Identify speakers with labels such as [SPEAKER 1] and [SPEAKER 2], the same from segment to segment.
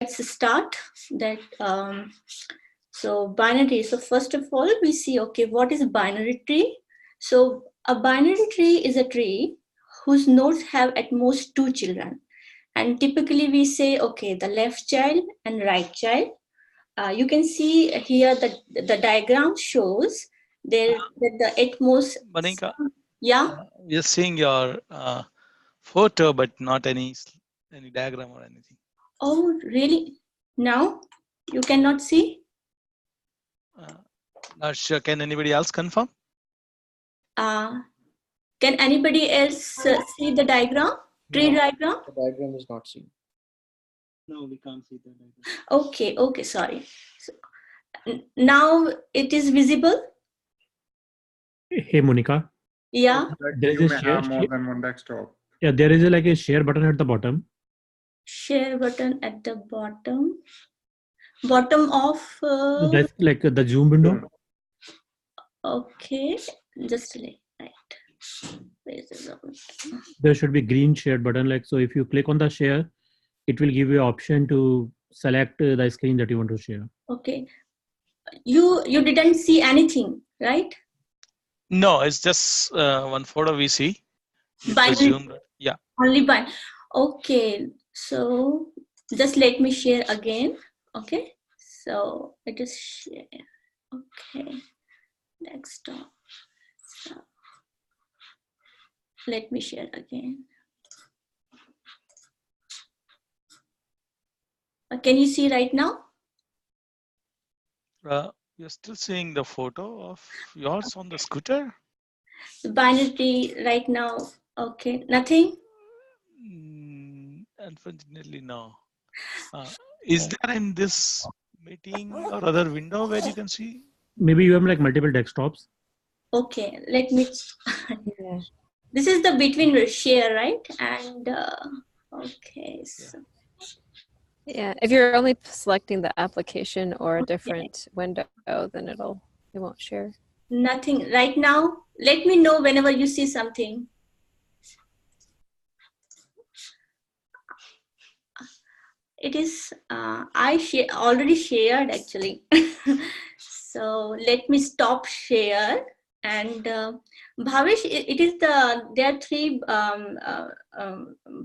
[SPEAKER 1] let's start that. So binary. So first of all, we see, okay, what is a binary tree? So a binary tree is a tree whose nodes have at most 2 children. And typically we say, okay, the left child and right child. You can see here that the diagram shows there that the at most.
[SPEAKER 2] Monika,
[SPEAKER 1] Yeah.
[SPEAKER 2] we are seeing your photo, but not any diagram or anything.
[SPEAKER 1] Oh, really? Now you cannot see?
[SPEAKER 2] Not sure. Can anybody else confirm?
[SPEAKER 1] Can anybody else see the diagram? Tree diagram?
[SPEAKER 3] The diagram is not seen.
[SPEAKER 4] No, we can't see the diagram.
[SPEAKER 1] Okay, sorry. So, now it is visible?
[SPEAKER 5] Hey, Monika.
[SPEAKER 1] Yeah.
[SPEAKER 5] There is
[SPEAKER 6] You
[SPEAKER 5] a
[SPEAKER 6] may
[SPEAKER 5] share.
[SPEAKER 6] have more than one desktop.
[SPEAKER 5] Yeah, there is like a share button at the bottom.
[SPEAKER 1] Share button at the bottom. Bottom of.
[SPEAKER 5] That's like the Zoom window.
[SPEAKER 1] Okay, just like right. Where is the button?
[SPEAKER 5] There should be green share button. Like, so if you click on the share, it will give you an option to select the screen that you want to share.
[SPEAKER 1] Okay. You didn't see anything, right?
[SPEAKER 2] No, it's just one photo we see.
[SPEAKER 1] Binary.
[SPEAKER 2] Yeah.
[SPEAKER 1] Only by. Okay, so just let me share again. Okay, so it is share. Okay, desktop. So let me share again. Can you see right now?
[SPEAKER 2] You're still seeing the photo of yours on the scooter?
[SPEAKER 1] The binary right now. Okay, nothing.
[SPEAKER 2] Unfortunately, no. Is there in this meeting or other window where you can see?
[SPEAKER 5] Maybe you have like multiple desktops.
[SPEAKER 1] Okay, let me. This is the between share, right? And okay. So.
[SPEAKER 7] Yeah, if you're only selecting the application or a different window, then it won't share.
[SPEAKER 1] Nothing right now. Let me know whenever you see something. It is I already shared actually. So let me stop share and Bhavesh, it is there are 3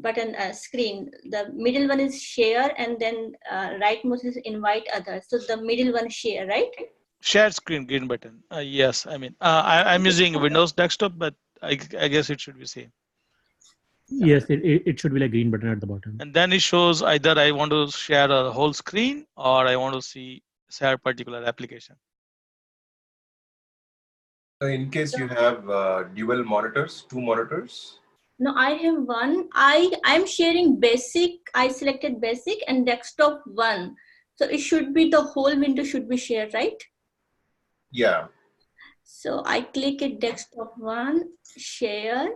[SPEAKER 1] button screen. The middle one is share and then rightmost is invite others. So the middle one share, right?
[SPEAKER 2] Share screen, green button. Yes, I mean I'm using Windows desktop, but I guess it should be same.
[SPEAKER 5] Yes, it should be like green button at the bottom.
[SPEAKER 2] And then it shows either I want to share a whole screen or I want to share a particular application.
[SPEAKER 8] In case you have dual monitors, 2 monitors.
[SPEAKER 1] No, I have one. I'm sharing basic. I selected basic and desktop 1. So it should be the whole window should be shared, right?
[SPEAKER 8] Yeah.
[SPEAKER 1] So I click it desktop 1, share.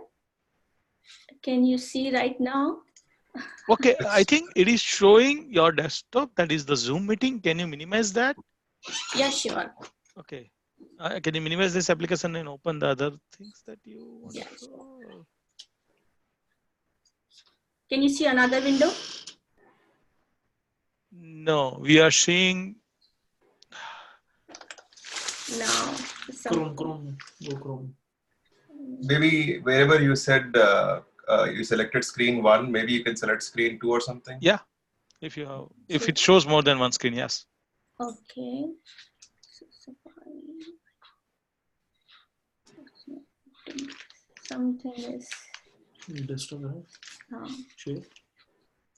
[SPEAKER 1] Can you see right now?
[SPEAKER 2] Okay, I think it is showing your desktop. That is the Zoom meeting. Can you minimize that?
[SPEAKER 1] Yeah, sure.
[SPEAKER 2] Okay. Can you minimize this application and open the other things that you want to show?
[SPEAKER 1] Sure. Can you see another window?
[SPEAKER 2] No, we are seeing.
[SPEAKER 1] No.
[SPEAKER 3] Chrome. Go Chrome.
[SPEAKER 8] Maybe wherever you said you selected screen 1, maybe you can select screen 2 or something.
[SPEAKER 2] Yeah, if it shows more than one screen, yes.
[SPEAKER 1] Okay. Something is.
[SPEAKER 3] Desktop, share.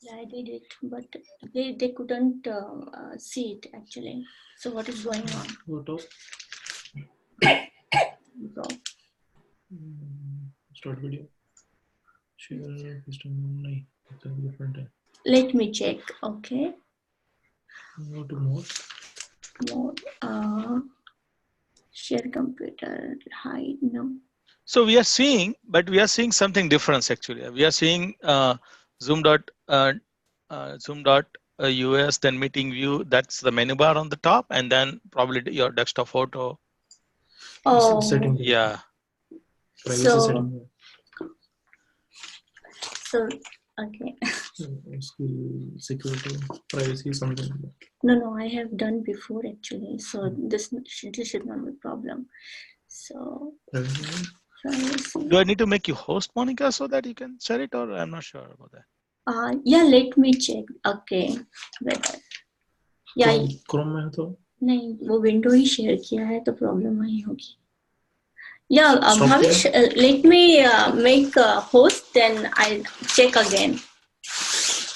[SPEAKER 1] Yeah, I did it, but they couldn't see it actually. So what is going on?
[SPEAKER 3] Go top.
[SPEAKER 1] Go.
[SPEAKER 3] Start video. Share system. Different.
[SPEAKER 1] Let me check. Okay.
[SPEAKER 3] Go to mode.
[SPEAKER 1] Mode. Share computer. Hide. No.
[SPEAKER 2] So we are seeing, but we are seeing something different actually. We are seeing Zoom.us, then meeting view. That's the menu bar on the top, and then probably your desktop photo.
[SPEAKER 1] Oh.
[SPEAKER 3] Setting.
[SPEAKER 2] Yeah.
[SPEAKER 1] So Okay.
[SPEAKER 3] Skill, security, privacy, something like that.
[SPEAKER 1] No, I have done before actually. So this should not be a problem. So
[SPEAKER 3] Privacy.
[SPEAKER 1] privacy.
[SPEAKER 2] Do I need to make you host, Monica, so that you can share it, or I'm not sure about that?
[SPEAKER 1] Yeah, let me check. Okay. Wait. Yeah.
[SPEAKER 3] Chrome में है तो
[SPEAKER 1] नहीं वो window ही share किया है तो problem वही होगी. Yeah,
[SPEAKER 3] Stop
[SPEAKER 1] Bhavish, let me make a host, then I'll check again.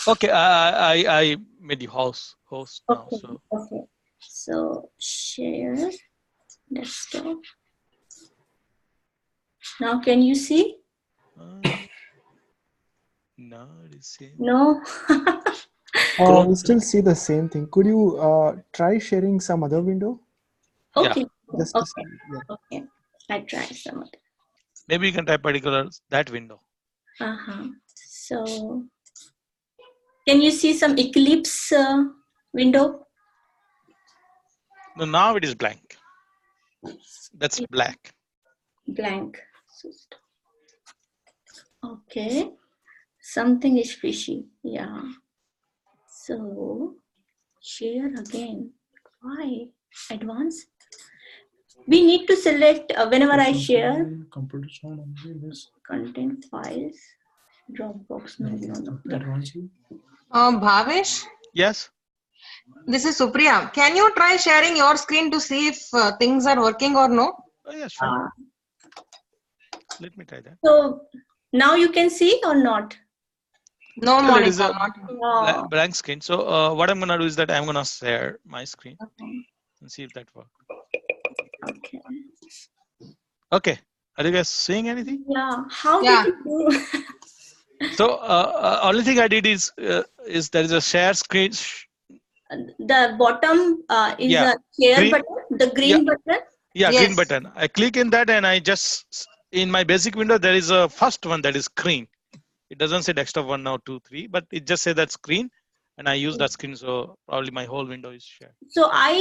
[SPEAKER 2] Okay, I made you host now.
[SPEAKER 1] Okay.
[SPEAKER 2] So
[SPEAKER 1] Okay. So share desktop. Now can you see?
[SPEAKER 2] no, it is same.
[SPEAKER 1] No.
[SPEAKER 6] We still see the same thing. Could you try sharing some other window?
[SPEAKER 1] Okay.
[SPEAKER 6] Just to
[SPEAKER 1] Okay.
[SPEAKER 6] see, yeah.
[SPEAKER 1] Okay. I try some other.
[SPEAKER 2] Maybe you can type particular that window.
[SPEAKER 1] So can you see some Eclipse window?
[SPEAKER 2] No, now it is blank. That's black.
[SPEAKER 1] Blank. Okay. Something is fishy. Yeah. So share again. Why? Advanced? We need to select whenever I share
[SPEAKER 3] computer sound only this
[SPEAKER 1] content files, Dropbox. No.
[SPEAKER 3] advanced.
[SPEAKER 9] Bhavesh,
[SPEAKER 2] Yes.
[SPEAKER 9] this is Supriya. Can you try sharing your screen to see if things are working or no?
[SPEAKER 2] Oh yeah, sure. Let me try that.
[SPEAKER 1] So now you can see or not?
[SPEAKER 9] No,
[SPEAKER 2] Still, it is
[SPEAKER 9] Monica,
[SPEAKER 2] a
[SPEAKER 9] not.
[SPEAKER 2] blank screen. So what I'm gonna do is that I'm gonna share my screen and see if that works.
[SPEAKER 1] Okay.
[SPEAKER 2] Okay. Are you guys seeing anything?
[SPEAKER 1] Yeah. How
[SPEAKER 9] Yeah.
[SPEAKER 1] did you do?
[SPEAKER 2] So only thing I did is there is a share screen.
[SPEAKER 1] The bottom is
[SPEAKER 2] Yeah.
[SPEAKER 1] a share
[SPEAKER 2] Green-
[SPEAKER 1] button, the green button.
[SPEAKER 2] Yeah,
[SPEAKER 9] Yes.
[SPEAKER 2] green button. I click in that and I just in my basic window there is a first one that is screen. It doesn't say desktop 1 now 2 3, but it just says that screen, and I use that screen, so probably my whole window is shared.
[SPEAKER 1] So I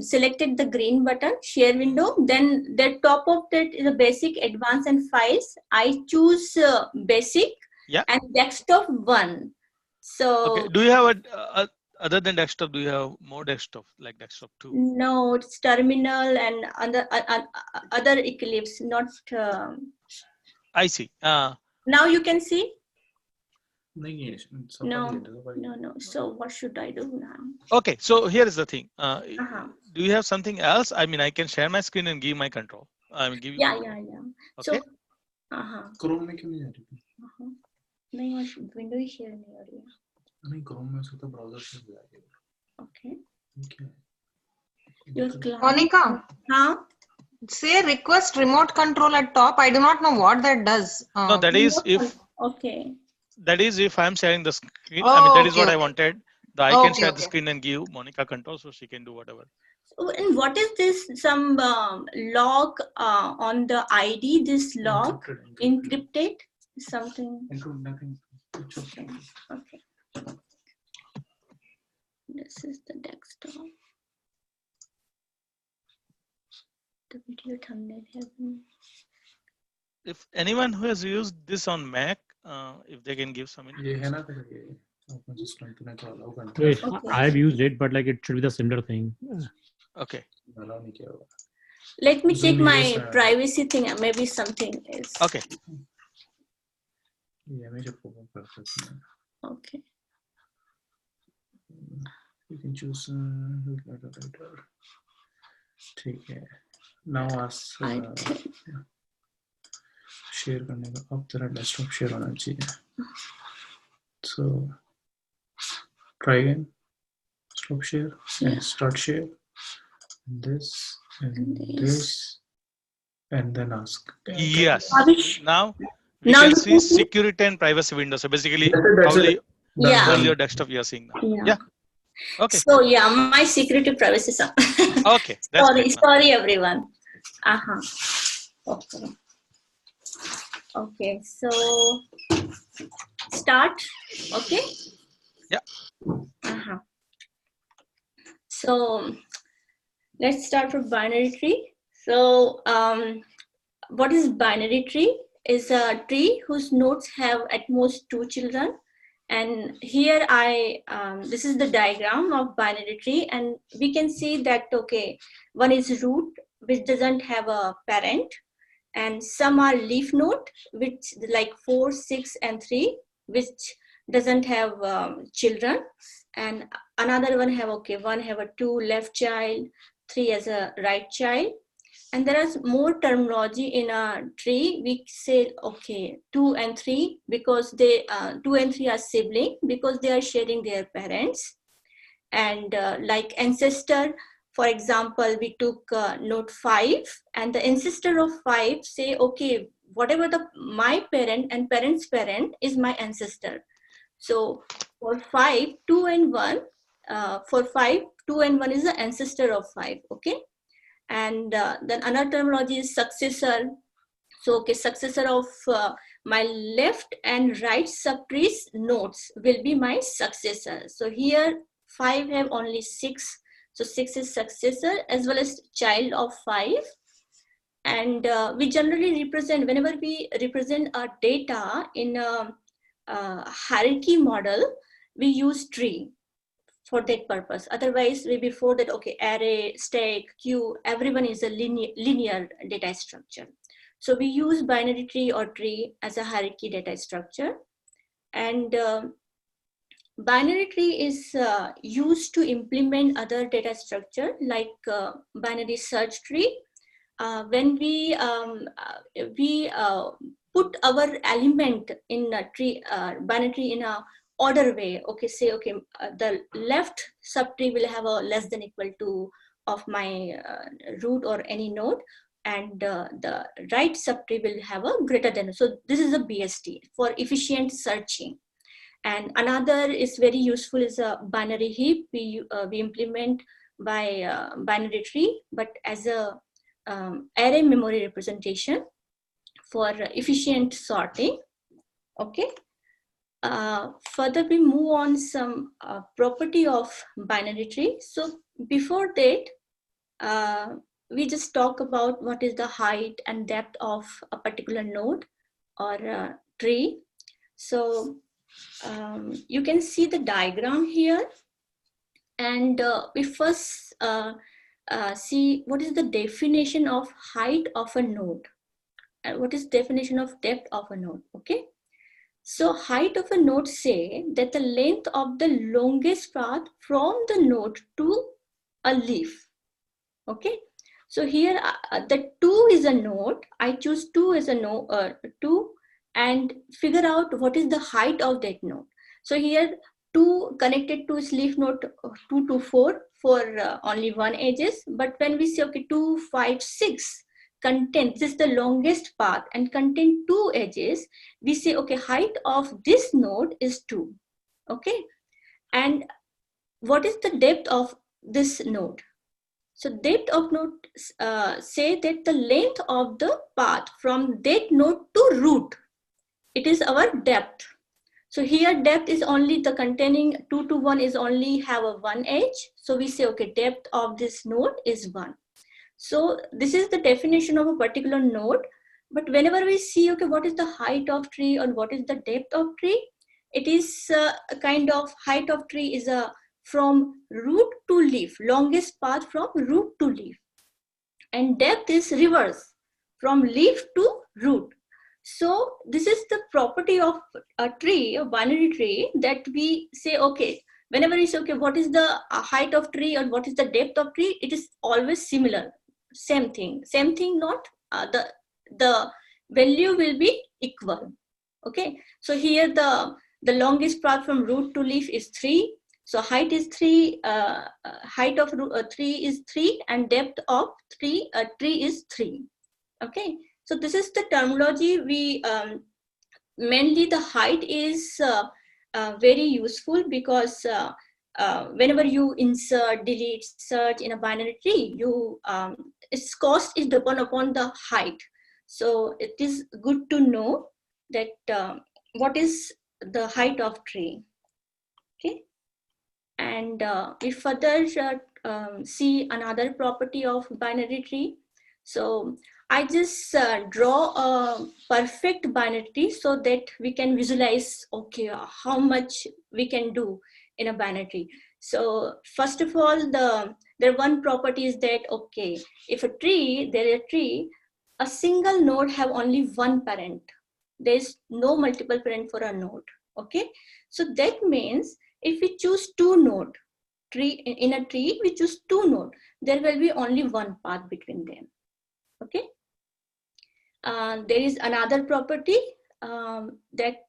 [SPEAKER 1] selected the green button, share window. Then the top of that is a basic, advanced, and files. I choose basic and desktop 1. So
[SPEAKER 2] Okay. Do you have a other than desktop? Do you have more desktop like desktop 2?
[SPEAKER 1] no, it's terminal and other Eclipse, not.
[SPEAKER 2] I see.
[SPEAKER 1] Now you can see.
[SPEAKER 3] नहीं है
[SPEAKER 1] No. So what should I do now?
[SPEAKER 2] Okay. So here is the thing. Do you have something else? I mean, I can share my screen and give my control. I mean, give you.
[SPEAKER 1] Yeah.
[SPEAKER 2] Okay.
[SPEAKER 1] So
[SPEAKER 3] Chrome में क्यों नहीं आ रही?
[SPEAKER 1] नहीं और window ही share नहीं हो रही है.
[SPEAKER 3] नहीं Chrome में उसका तो browser से भी आ गया.
[SPEAKER 1] Okay.
[SPEAKER 3] क्या है?
[SPEAKER 1] Your client.
[SPEAKER 9] Monica, say request remote control at top. I do not know what that does.
[SPEAKER 2] No, that is if.
[SPEAKER 1] Okay.
[SPEAKER 2] That is if I'm sharing the screen. I mean, that is what I wanted. I can share the
[SPEAKER 9] Okay.
[SPEAKER 2] screen and give Monica control so she can do whatever.
[SPEAKER 1] So, and what is this? Some log on the ID? This log encrypted? Something.
[SPEAKER 3] Nothing.
[SPEAKER 1] Okay. This is the desktop. The video thumbnail has been.
[SPEAKER 2] If anyone who has used this on Mac, if they can give some.
[SPEAKER 3] ये है ना तो ये open system तूने तो allow करना.
[SPEAKER 5] Wait, I have used it, but like it should be the similar thing.
[SPEAKER 2] Okay.
[SPEAKER 3] Allow नहीं किया होगा.
[SPEAKER 1] Let me check my privacy thing. Maybe something is.
[SPEAKER 2] Okay.
[SPEAKER 3] ये हमेशा pop-up कर सकते हैं.
[SPEAKER 1] Okay.
[SPEAKER 3] You can choose later. ठीक है. Now ask share करने का अब तेरा desktop share होना चाहिए. So try again. Stop share and start share. This and this and then ask.
[SPEAKER 2] Yes. Now we
[SPEAKER 1] Now
[SPEAKER 2] can
[SPEAKER 1] you
[SPEAKER 2] see
[SPEAKER 1] can see?
[SPEAKER 2] security and privacy window. So basically,
[SPEAKER 3] That's
[SPEAKER 2] probably
[SPEAKER 3] it.
[SPEAKER 1] Yeah.
[SPEAKER 2] all your desktop you are seeing now. Yeah. Okay.
[SPEAKER 1] So yeah, my security privacy.
[SPEAKER 2] Okay. That's great.
[SPEAKER 1] Sorry everyone. Okay. So start. Okay.
[SPEAKER 2] Yeah.
[SPEAKER 1] So let's start with binary tree. So what is binary tree? is a tree whose nodes have at most 2 children. And here this is the diagram of binary tree, and we can see that, okay, one is root, which doesn't have a parent, and some are leaf node, which like 4, 6, and 3, which doesn't have children, and another one have, okay, one have a 2 left child, 3 as a right child. And there is more terminology in a tree. We say, okay, 2 and 3, because they 2 and 3 are sibling, because they are sharing their parents. And like ancestor, for example, we took node 5, and the ancestor of 5 say, okay, whatever my parent and parent's parent is my ancestor. So for 5, 2 and 1, for 5, 2 and 1 is the ancestor of 5, okay? And then another terminology is successor. So, okay, successor of my left and right subtrees nodes will be my successor. So here 5 have only 6. So 6 is successor as well as child of 5. And we generally represent, whenever we represent our data in a hierarchy model, we use tree for that purpose. Otherwise, before that, okay, array, stack, queue, everyone is a linear data structure. So we use binary tree or tree as a hierarchy data structure. And binary tree is used to implement other data structure like binary search tree. When we put our element in a tree, binary tree in a order way, okay, say, okay, the left subtree will have a less than equal to of my root or any node, and the right subtree will have a greater than. So this is a BST for efficient searching. And another is very useful is a binary heap. We implement by binary tree, but as a array memory representation for efficient sorting. Okay. Further, we move on some property of binary tree. So before that, we just talk about what is the height and depth of a particular node or tree. So you can see the diagram here, and we first see what is the definition of height of a node and what is definition of depth of a node. Okay. So height of a node say that the length of the longest path from the node to a leaf. Okay. So here the 2 is a node. I choose 2 as a node, 2, and figure out what is the height of that node. So here 2 connected to its leaf node 2 to 4 for only one edges. But when we say, okay, 2, 5, 6, content, this is the longest path and contain 2 edges, we say, okay, height of this node is 2. Okay. And what is the depth of this node? So depth of node say that the length of the path from that node to root, it is our depth. So here depth is only the containing 2 to 1 is only have a 1 edge. So we say, okay, depth of this node is 1. So this is the definition of a particular node. But whenever we see, okay, what is the height of tree or what is the depth of tree, it is a kind of height of tree is a from root to leaf, longest path from root to leaf. And depth is reverse, from leaf to root. So this is the property of a tree, a binary tree, that we say, okay, whenever we say, okay, what is the height of tree or what is the depth of tree, it is always similar. Same thing, not the value will be equal. Okay. So here the longest path from root to leaf is 3. So height is 3, height of 3 is 3, and depth of tree is 3. Okay. So this is the terminology. We mainly the height is very useful because whenever you insert, delete, search in a binary tree, you its cost is depend upon the height. So it is good to know that what is the height of tree. Okay. And we further see another property of binary tree. So I just draw a perfect binary tree so that we can visualize, okay, how much we can do in a binary tree. So first of all, there one property is that, okay, if there is a tree, a single node have only one parent. There is no multiple parent for a node. Okay, so that means if we choose two node in a tree, we choose two node, there will be only one path between them. Okay. There is another property that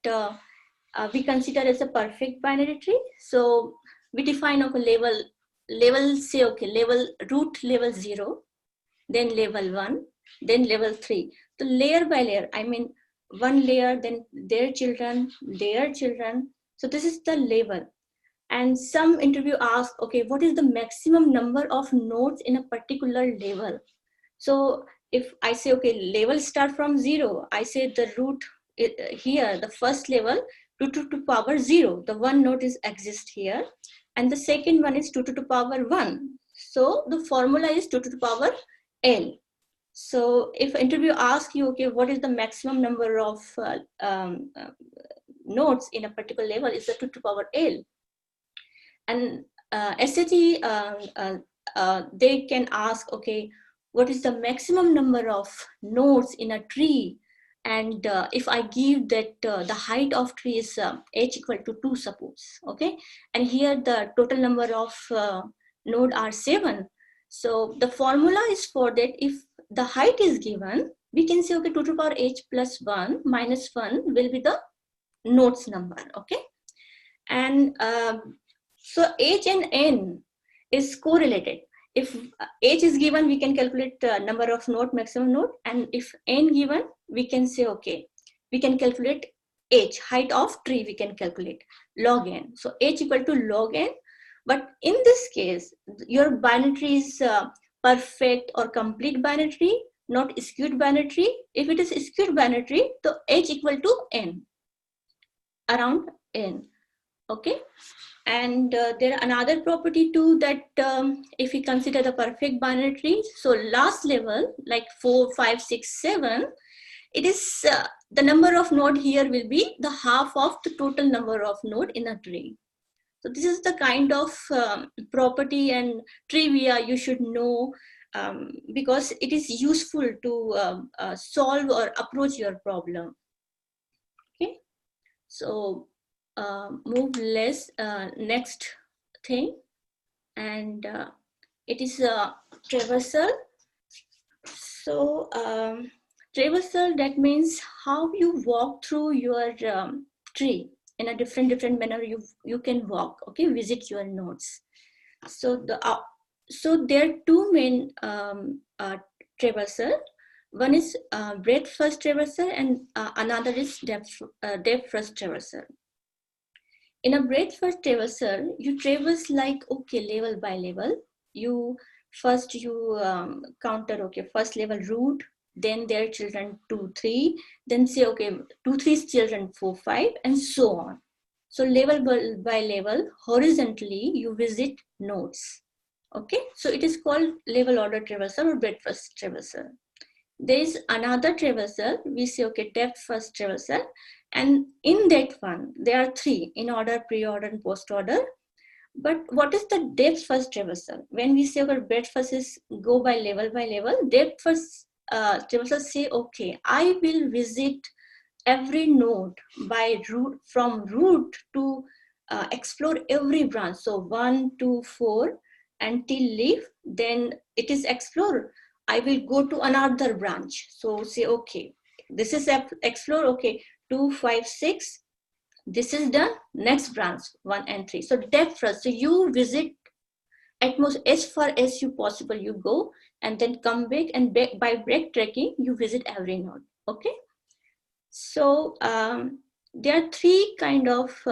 [SPEAKER 1] we consider as a perfect binary tree. So we define level say, okay, root level 0, then level 1, then level 3. So layer by layer, I mean one layer, then their children. So this is the level. And some interview asks, okay, what is the maximum number of nodes in a particular level? So if I say, okay, level start from 0, I say the root here, the first level, 2 to the power 0, the one node is exist here, and the second one is 2 to the power 1. So the formula is 2 to the power L. So if interview asks you, okay, what is the maximum number of nodes in a particular level, is the 2 to the power L. And SAT, they can ask, okay, what is the maximum number of nodes in a tree? And if I give that the height of tree is h equal to 2, suppose, okay, and here the total number of node are 7. So the formula is for that, if the height is given, we can say, okay, 2 to the power h plus 1 minus 1 will be the nodes number, okay? And so h and n is correlated. If h is given, we can calculate number of node, maximum node, and if n given, we can say, okay, we can calculate h, height of tree, we can calculate log n. So h equal to log n. But in this case, your binary tree is perfect or complete binary tree, not skewed binary tree. If it is skewed binary tree, so h equal to n, around n. Okay. And there are another property too, that if we consider the perfect binary tree, so last level, like 4, 5, 6, 7, it is the number of node here will be the half of the total number of node in a tree. So this is the kind of property and trivia you should know, because it is useful to solve or approach your problem. Okay, so move less next thing, and it is a traversal. So traversal, that means how you walk through your tree in a different manner. You can walk, okay, visit your nodes. So so there are two main traversal. One is breadth first traversal, and another is depth first traversal. In a breadth first traversal, you traverse like, okay, level by level. You counter, okay, first level root, then their children 2, 3, then say, okay, 2, 3's children 4, 5, and so on. So level by level, horizontally, you visit nodes. Okay, so it is called level order traversal or breadth first traversal. There is another traversal, we say, okay, depth first traversal, and in that one, there are 3, in order, pre-order, and post-order. But what is the depth first traversal? When we say, okay, breadth first is go by level, depth first traversal say, okay, I will visit every node by root, from root to explore every branch. So 1, 2, 4 until leaf, then it is explore. I will go to another branch. So say, okay, this is explore, okay, 2, 5, 6. This is the next branch, 1 and 3. So depth first. So you visit at most as far as you possible, you go and then come back, and by backtracking, you visit every node. Okay. So there are 3 kind of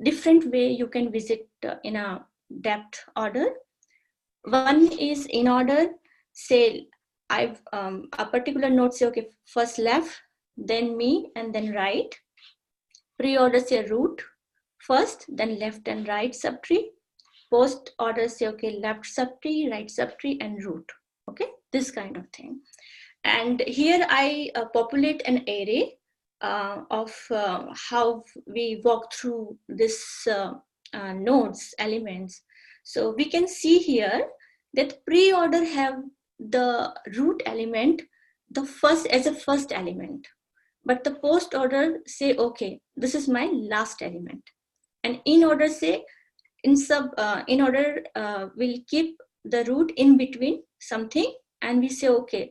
[SPEAKER 1] different way you can visit in a depth order. One is in order, say I've a particular node, say, okay, first left, then me, and then right. Pre-order, say root first, then left and right subtree. Post order, say, okay, left subtree, right subtree, and root. Okay, this kind of thing. And here I populate an array of how we walk through this nodes elements. So we can see here that pre-order have the root element the first as a first element, but the post order say, okay, this is my last element. And in order say in order we'll keep the root in between something, and we say, okay,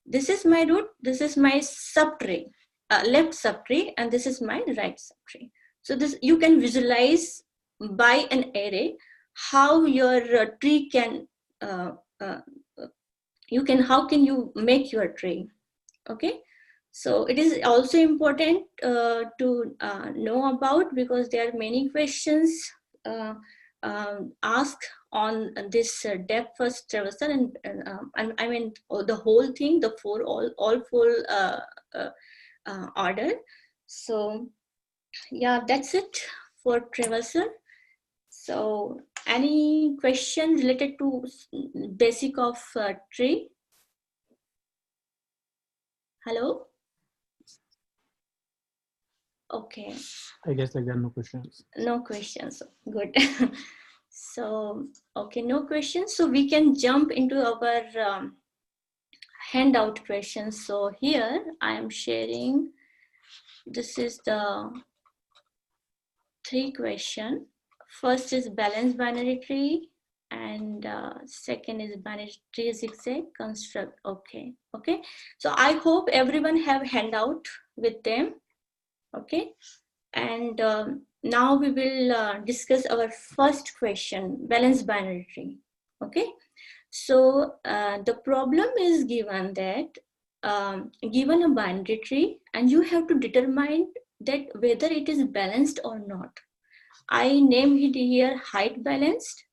[SPEAKER 1] this is my root, this is my subtree, left subtree, and this is my right subtree. So this you can visualize by an array how your tree can uh, uh, how can you make your tree. Okay, so it is also important to know about, because there are many questions asked on this depth first traversal, and I mean the whole thing, the all four order. So yeah, that's it for traversal. So any question related to basic of tree? Hello? Okay.
[SPEAKER 5] I guess like there are no questions.
[SPEAKER 1] No questions. Good. So, okay, no questions. So we can jump into our handout questions. So here I am sharing, this is the 3 question. First is balanced binary tree, and second is binary tree zigzag construct. Okay. Okay. So I hope everyone have handout with them. Okay. And now we will discuss our first question, balanced binary tree. Okay, so the problem is given that given a binary tree, and you have to determine that whether it is balanced or not. I named it here height balanced.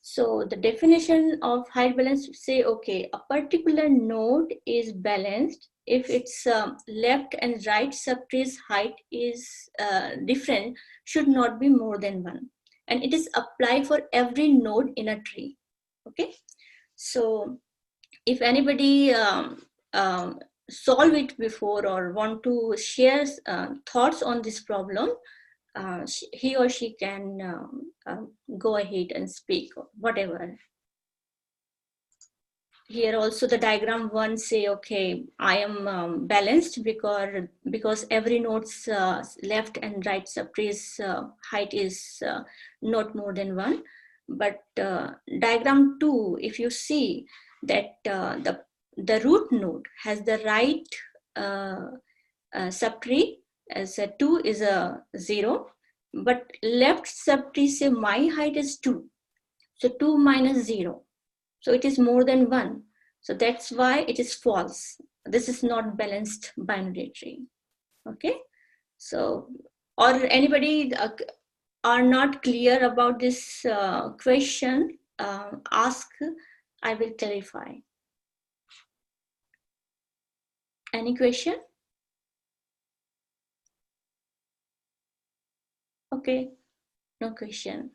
[SPEAKER 1] So the definition of height balance say, okay, a particular node is balanced if its left and right subtree's height is different, should not be more than 1. And it is applied for every node in a tree. Okay. So if anybody solve it before or want to share thoughts on this problem, he or she can go ahead and speak, whatever. Here also the diagram 1 say, okay, I am balanced because every node's left and right subtree's height is not more than 1. But diagram 2, if you see that the root node has the right subtree as a 2 is a 0, but left subtree say my height is 2, so 2 minus 0, so it is more than 1, so that's why it is false. This is not balanced binary tree. Okay, so or anybody are not clear about this question, ask, I will clarify. Any question? Okay, no question.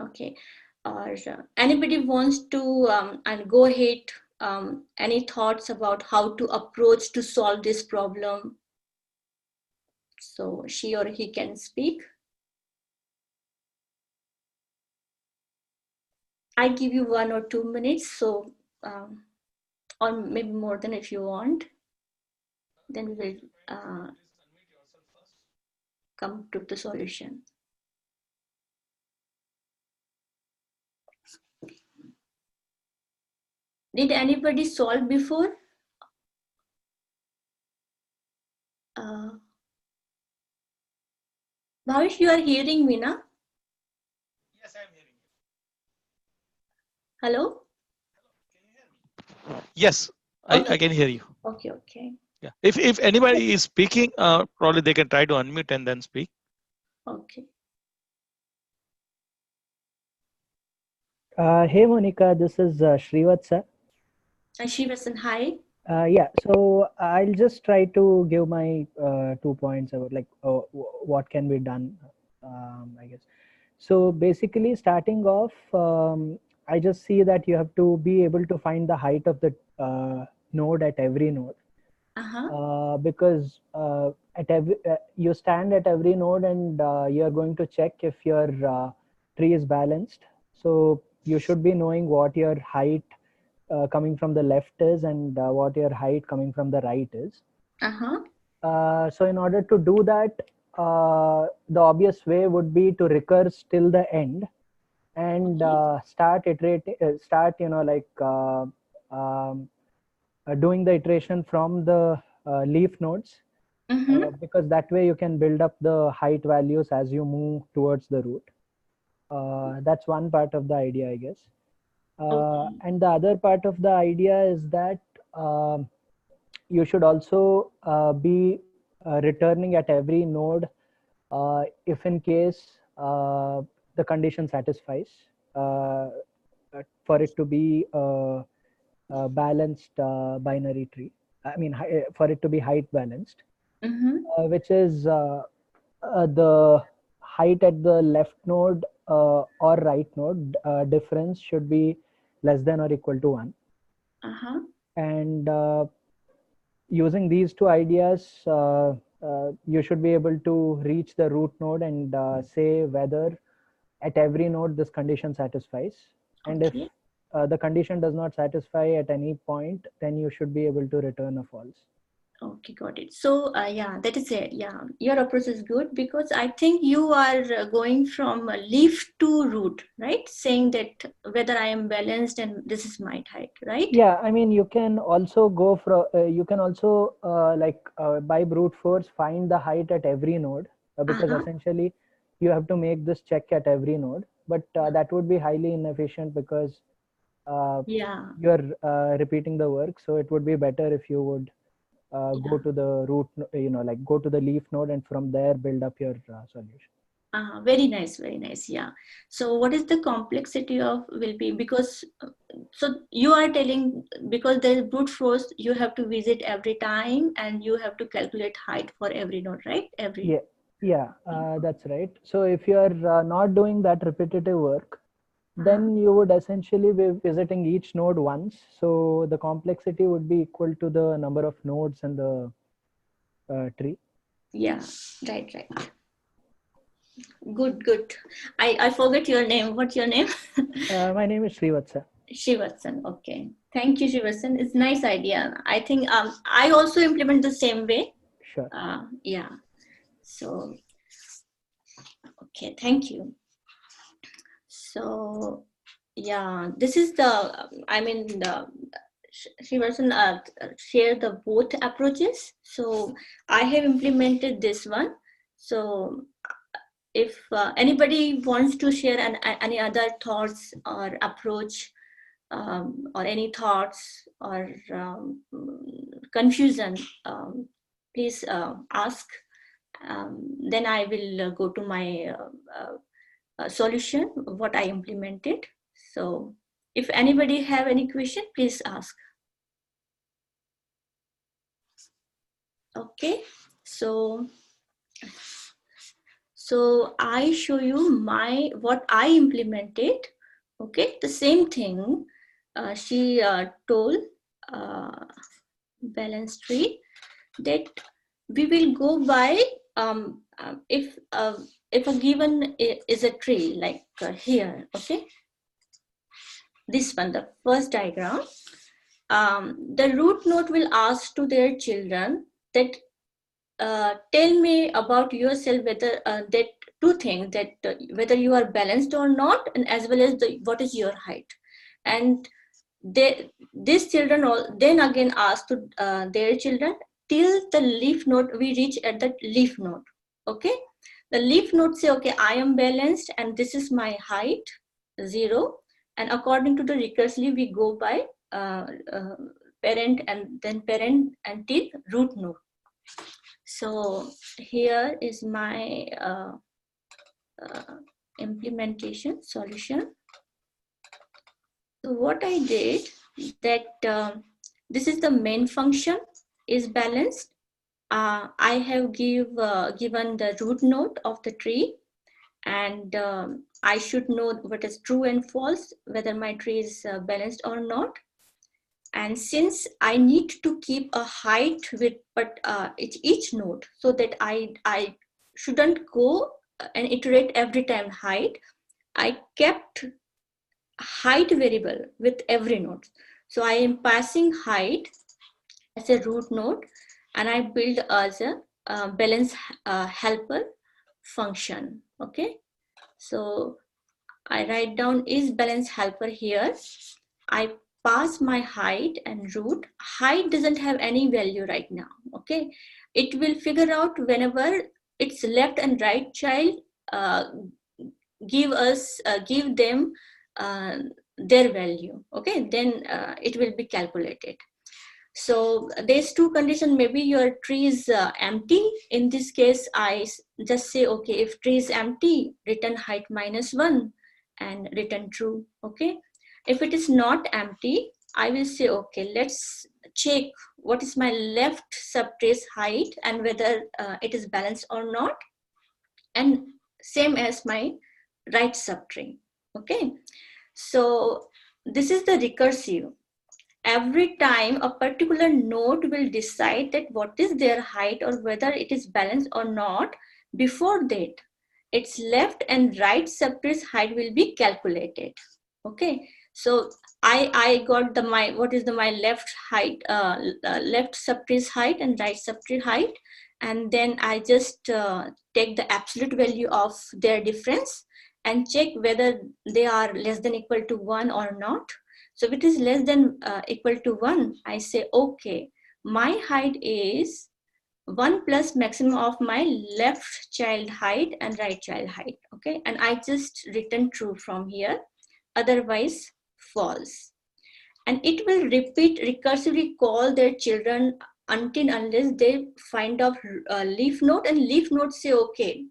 [SPEAKER 1] Okay, or anybody wants to and go ahead, any thoughts about how to approach to solve this problem? So she or he can speak. I give you 1 or 2 minutes, so or maybe more than if you want, then we will come to the solution. Did anybody solve before? Bhavish, you are hearing me, na?
[SPEAKER 2] Yes, I am hearing you.
[SPEAKER 1] Hello?
[SPEAKER 2] Yes,
[SPEAKER 1] Okay.
[SPEAKER 2] I can hear you.
[SPEAKER 1] Okay, okay.
[SPEAKER 2] Yeah. If anybody is speaking, probably they can try to unmute and then speak.
[SPEAKER 1] Okay.
[SPEAKER 10] Hey Monika, this is Srivatsa.
[SPEAKER 1] Shivasan, hi.
[SPEAKER 10] Yeah, so I'll just try to give my 2 points about like what can be done, I guess. So basically starting off, I just see that you have to be able to find the height of the node at every node. Because at every you stand at every node and you're going to check if your tree is balanced. So you should be knowing what your height coming from the left is and what your height coming from the right is. So in order to do that, the obvious way would be to recurse till the end and start iterating, doing the iteration from the leaf nodes, because that way you can build up the height values as you move towards the root. That's one part of the idea, I guess. And the other part of the idea is that you should also be returning at every node if in case the condition satisfies for it to be a balanced binary tree. I mean, for it to be height balanced, which is the height at the left node or right node difference should be less than or equal to 1. And using these two ideas, you should be able to reach the root node and say whether at every node this condition satisfies. And if the condition does not satisfy at any point, then you should be able to return a false.
[SPEAKER 1] Okay, got it. So yeah, that is it. Yeah, your approach is good because I think you are going from leaf to root, right? Saying that whether I am balanced and this is my height, right?
[SPEAKER 10] Yeah, I mean, you can also go for you can also by brute force find the height at every node because essentially you have to make this check at every node, but that would be highly inefficient because you're repeating the work. So it would be better if you would go to the root, go to the leaf node and from there build up your solution.
[SPEAKER 1] Very nice, very nice. Yeah. So what is the complexity of will be, because so you are telling because there is brute force, you have to visit every time and you have to calculate height for every node, right?
[SPEAKER 10] That's right. So if you are not doing that repetitive work, then you would essentially be visiting each node once. So the complexity would be equal to the number of nodes in the tree.
[SPEAKER 1] Yeah, right. Good. I forget your name. What's your name?
[SPEAKER 10] My name is Srivatsan.
[SPEAKER 1] Srivatsan. Okay. Thank you, Srivatsan. It's a nice idea. I think I also implement the same way.
[SPEAKER 10] Sure.
[SPEAKER 1] Yeah. So, okay. Thank you. So, yeah, this is the, Srivatsan share the both approaches. So I have implemented this one. So if anybody wants to share any other thoughts or approach or any thoughts or confusion, please ask. Then I will go to my solution, what I implemented. So if anybody have any question, please ask. Okay, so I show you what I implemented. Okay, the same thing she told balance tree, that we will go by if a given is a tree like here. Okay, this one, the first diagram. The root node will ask to their children that tell me about yourself, whether that two things, that whether you are balanced or not, and as well as what is your height. And these children then again ask to their children till the leaf node we reach at the leaf node. Okay, the leaf node say, okay, I am balanced and this is my height 0, and according to the recursively we go by parent and then parent until root node. So here is my implementation solution. So what I did, that this is the main function is balanced. I have given the root node of the tree, and I should know what is true and false, whether my tree is balanced or not. And since I need to keep a height with each node, so that I shouldn't go and iterate every time height, I kept height variable with every node. So I am passing height as a root node, and I build as a balance helper function. Okay, so I write down is balance helper here. I pass my height and root. Height doesn't have any value right now. Okay, it will figure out whenever its left and right child give them their value. Okay, then it will be calculated. So there's two conditions. Maybe your tree is empty. In this case, I just say, okay, if tree is empty, return height -1 and return true. Okay, if it is not empty, I will say, okay, let's check what is my left subtrace height and whether it is balanced or not, and same as my right subtree. Okay, so this is the recursive. Every time a particular node will decide that what is their height or whether it is balanced or not, before that its left and right subtrace height will be calculated. Okay, so I got my left height, left subtrace height and right subtrace height, and then I just take the absolute value of their difference and check whether they are less than equal to 1 or not. So if it is less than equal to 1, I say, okay, my height is 1 plus maximum of my left child height and right child height. Okay, and I just return true from here, otherwise false. And it will repeat, recursively call their children until unless they find out leaf node, and leaf node say, okay,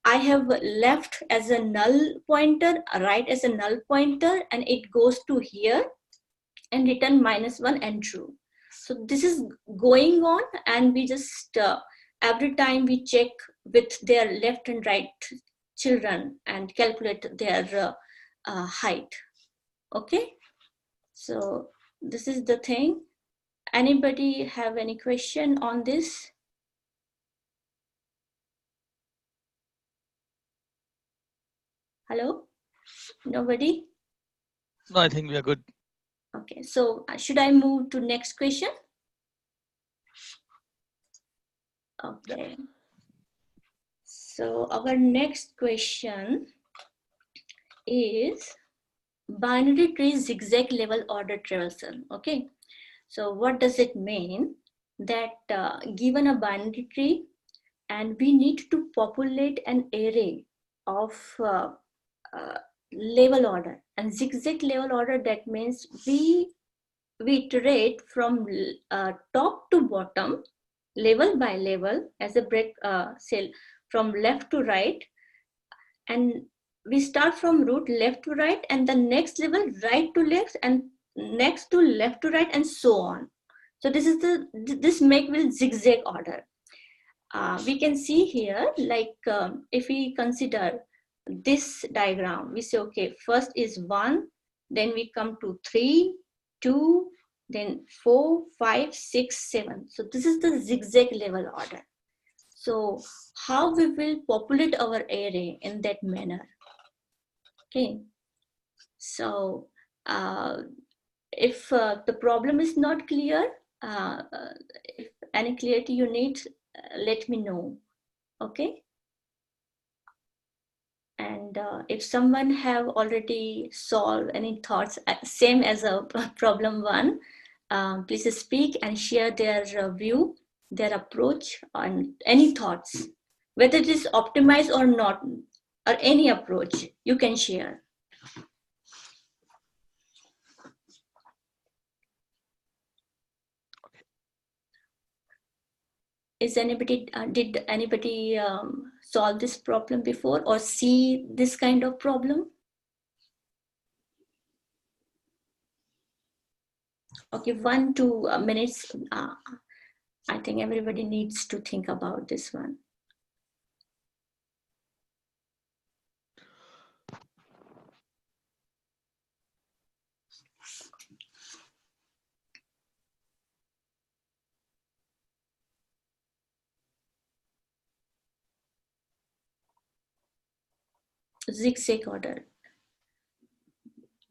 [SPEAKER 1] I have left as a null pointer, right as a null pointer, and it goes to here and return -1 and true. So this is going on, and we just every time we check with their left and right children and calculate their height. Okay, so this is the thing. Anybody have any question on this? Hello? Nobody?
[SPEAKER 2] No, I think we are good.
[SPEAKER 1] Okay, so should I move to next question? Okay. So our next question is binary tree zigzag level order traversal. Okay, so what does it mean? That given a binary tree and we need to populate an array of level order, and zigzag level order, that means we iterate from top to bottom, level by level, as a break cell from left to right, and we start from root left to right, and the next level right to left, and next to left to right, and so on. So this is this make will zigzag order. We can see here, like if we consider this diagram, we say, okay, first is 1, then we come to 3, 2, then 4, 5, 6, 7. So this is the zigzag level order. So how we will populate our array in that manner? Okay, so if the problem is not clear, if any clarity you need, let me know. Okay, and if someone have already solved any thoughts, same as a problem 1, please speak and share their view, their approach on any thoughts, whether it is optimized or not, or any approach you can share. Is anybody did anybody solve this problem before or see this kind of problem? Okay, 1-2 minutes. I think everybody needs to think about this one. zigzag order.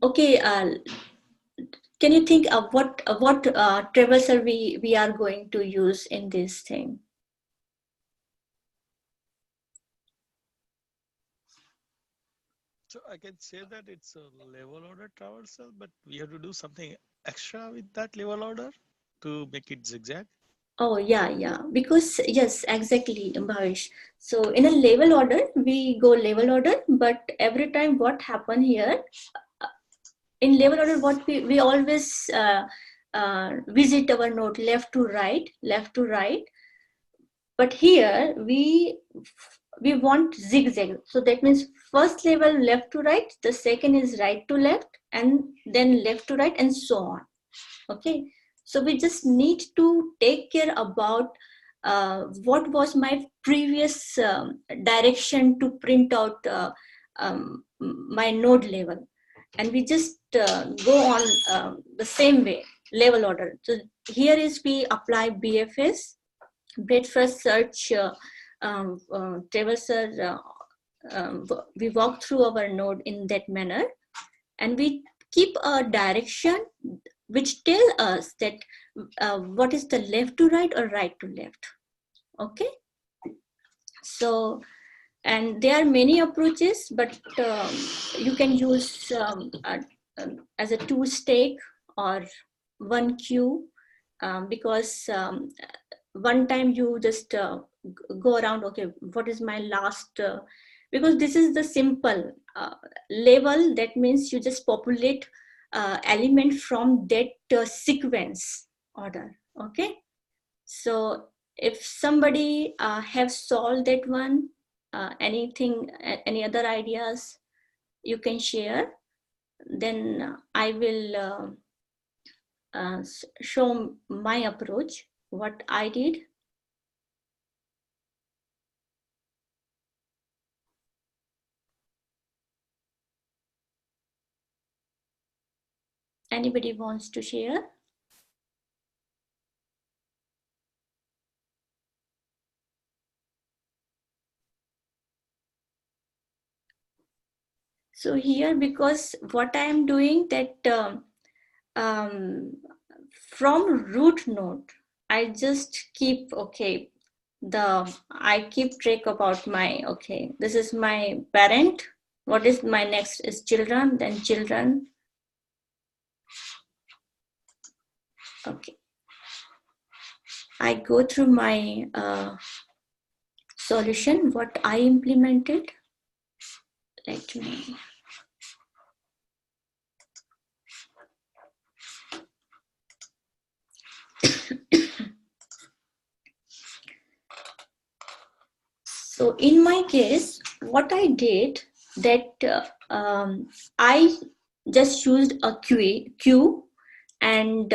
[SPEAKER 1] Okay, can you think of what traversal we are going to use in this thing?
[SPEAKER 2] So I can say that it's a level order traversal, but we have to do something extra with that level order to make it zigzag.
[SPEAKER 1] Oh yeah, because yes, exactly, Bhavish. So in a level order, we go level order, but every time what happen here, in level order, what we always visit our node left to right. But here we want zigzag. So that means first level left to right, the second is right to left, and then left to right, and so on. Okay, so we just need to take care about what was my previous direction to print out my node level, and we just go on the same way, level order. So here is we apply BFS, breadth first search traversal. We walk through our node in that manner, and we keep a direction which tell us that what is the left to right or right to left. Okay, so, and there are many approaches, but you can use as a two stake or one queue, because one time you just go around, okay, what is my last, because this is the simple level, that means you just populate element from that sequence order. Okay, so if somebody have solved that one, anything, any other ideas you can share, then I will show my approach, what I did. Anybody wants to share? So here, because what I am doing that from root node, I just keep, okay, I keep track about my, okay, this is my parent, what is my next is children, then children. Okay, I go through my solution, what I implemented. Let me. So in my case, what I did that I just used a queue, and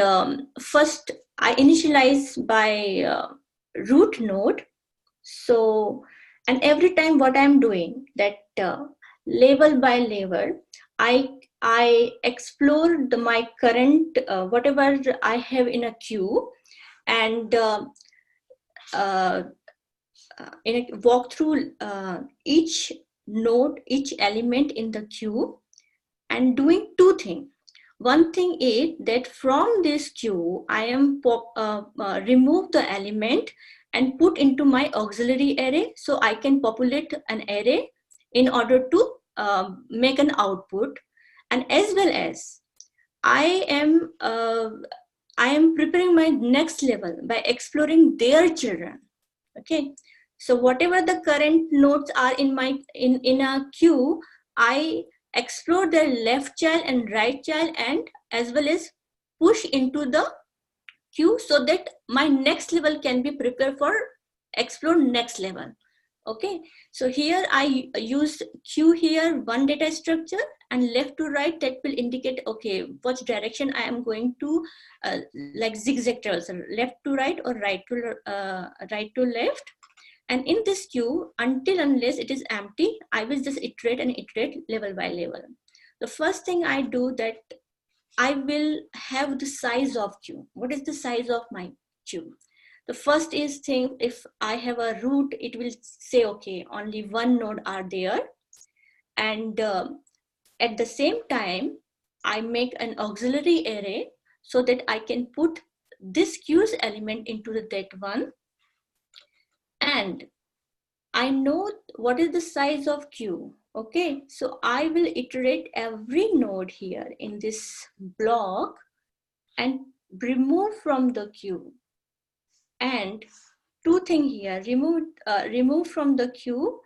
[SPEAKER 1] first I initialize by root node. So, and every time what I'm doing that level by level, I explore my current whatever I have in a queue, and walk through each node, each element in the queue, and doing two things. One thing is that from this queue, I am remove the element and put into my auxiliary array, so I can populate an array in order to make an output, and as well as I am preparing my next level by exploring their children. Okay, so whatever the current nodes are in my in a queue, I explore their left child and right child, and as well as push into the queue so that my next level can be prepared for explore next level. Okay, so here I use queue here, one data structure, and left to right, that will indicate, okay, which direction I am going to, like zigzag traversal, left to right or right to left. And in this queue, until unless it is empty, I will just iterate and iterate level by level. The first thing I do that I will have the size of queue. What is the size of my queue? The first is thing, if I have a root, it will say, okay, only one node are there. And at the same time, I make an auxiliary array so that I can put this queue's element into that one. And I know what is the size of queue. Okay, so I will iterate every node here in this block and remove from the queue. And two things here, remove from the queue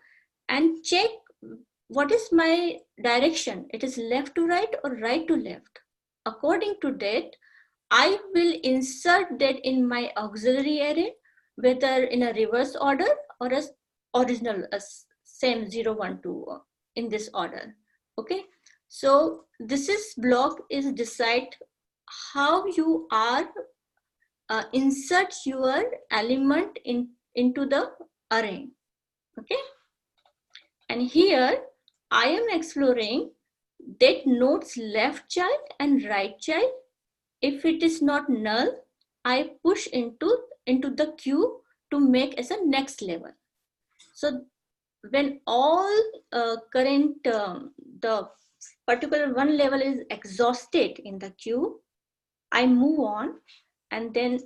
[SPEAKER 1] and check what is my direction. It is left to right or right to left. According to that, I will insert that in my auxiliary array, whether in a reverse order or as original, same 0, 1, 2 in this order. Okay, so this is block is decide how you are insert your element into the array. Okay, and here I am exploring that node's left child and right child. If it is not null, I push into the queue to make as a next level. So when all current the particular one level is exhausted in the queue, I move on and then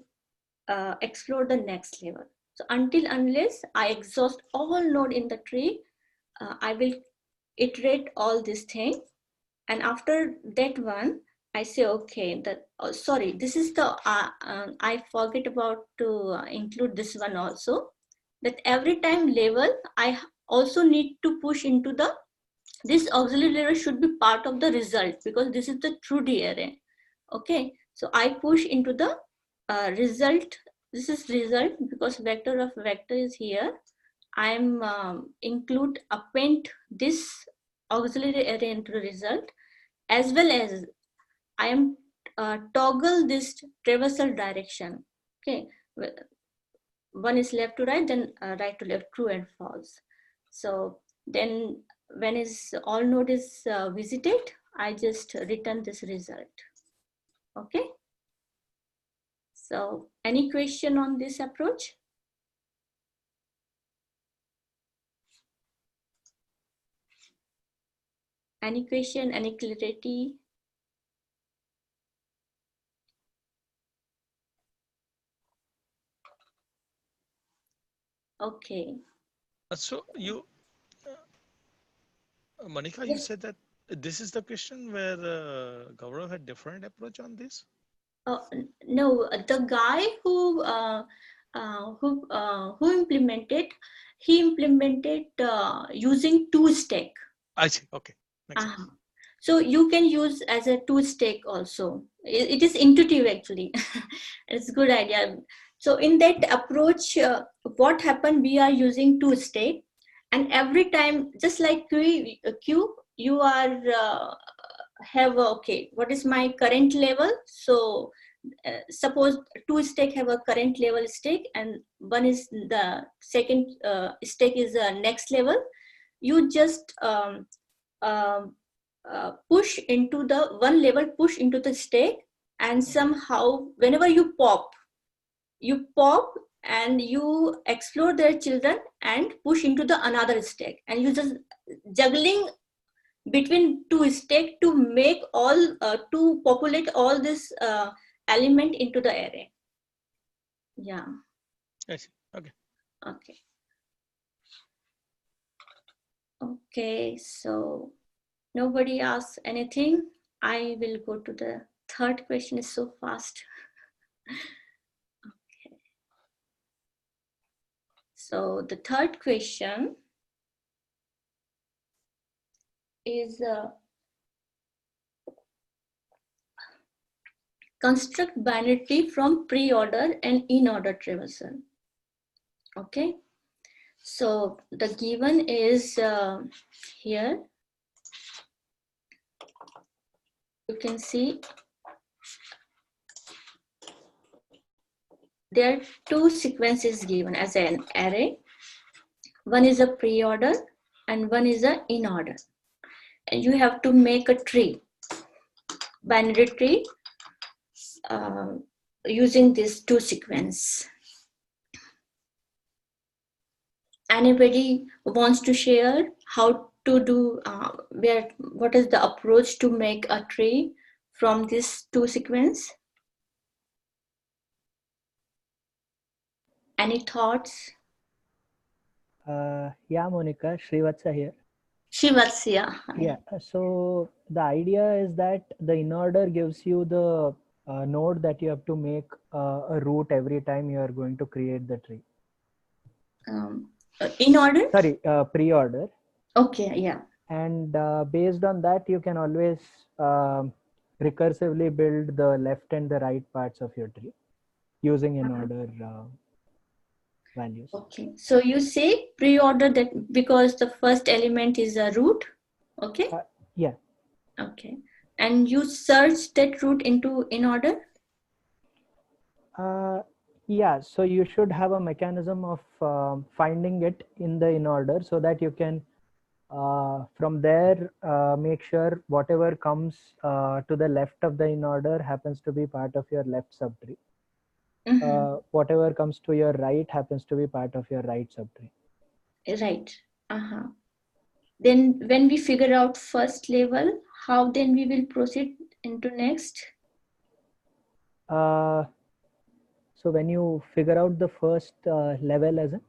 [SPEAKER 1] explore the next level. So unless I exhaust all node in the tree, I will iterate all these things. And after that one, I say, okay, sorry, this is the, I forget about to include this one also, that every time level, I also need to push into this auxiliary level should be part of the result because this is the true D array. Okay, so I push into the result. This is result because vector of vector is here. I am append this auxiliary array into the result, as well as I am toggle this traversal direction. Okay, one is left to right, then right to left, true and false. So then when is all node is visited, I just return this result. Okay. So any question on this approach? Any question, any clarity? Okay.
[SPEAKER 2] So you, Monika, you said that this is the question where Gaurav had different approach on this.
[SPEAKER 1] No, the guy who implemented, he implemented using 2-stack.
[SPEAKER 2] I see. Okay.
[SPEAKER 1] So you can use as a 2-stack also. It is intuitive actually. It's a good idea. So in that approach, what happened? We are using 2-stack, and every time, just like queue, you are have okay. What is my current level? So suppose 2-stack have a current level stack, and one is the second stack is next level. You just push into the one level, push into the stack, and somehow whenever you pop and you explore their children and push into the another stack, and you just juggling between 2 stack to make all to populate all this element into the array. Yeah.
[SPEAKER 2] Yes. Okay.
[SPEAKER 1] Okay. Okay, so nobody asks anything. I will go to the third question. Is so fast. Okay. So the third question is construct binary tree from pre-order and in-order traversal. Okay. So the given is here. You can see there are 2 sequences given as an array. One is a pre-order and one is a in-order. And you have to make a tree, binary tree, using these 2 sequences. Anybody wants to share how to do, what is the approach to make a tree from this two sequence? Any thoughts?
[SPEAKER 10] Yeah, Monika, Srivatsa here.
[SPEAKER 1] Shivatsya.
[SPEAKER 10] Yeah, so the idea is that the in-order gives you the node that you have to make a root every time you are going to create the tree.
[SPEAKER 1] In order?
[SPEAKER 10] Sorry, pre-order.
[SPEAKER 1] Okay, yeah.
[SPEAKER 10] And based on that, you can always recursively build the left and the right parts of your tree using in-order values.
[SPEAKER 1] Okay, so you say pre-order that because the first element is a root, okay?
[SPEAKER 10] Yeah.
[SPEAKER 1] Okay, and you search that root into in order?
[SPEAKER 10] Yeah, so you should have a mechanism of finding it in the in order so that you can from there make sure whatever comes to the left of the in order happens to be part of your left subtree. Whatever comes to your right happens to be part of your right subtree.
[SPEAKER 1] Right. Then when we figure out first level, how then we will proceed into next?
[SPEAKER 10] So when you figure out the first level as in?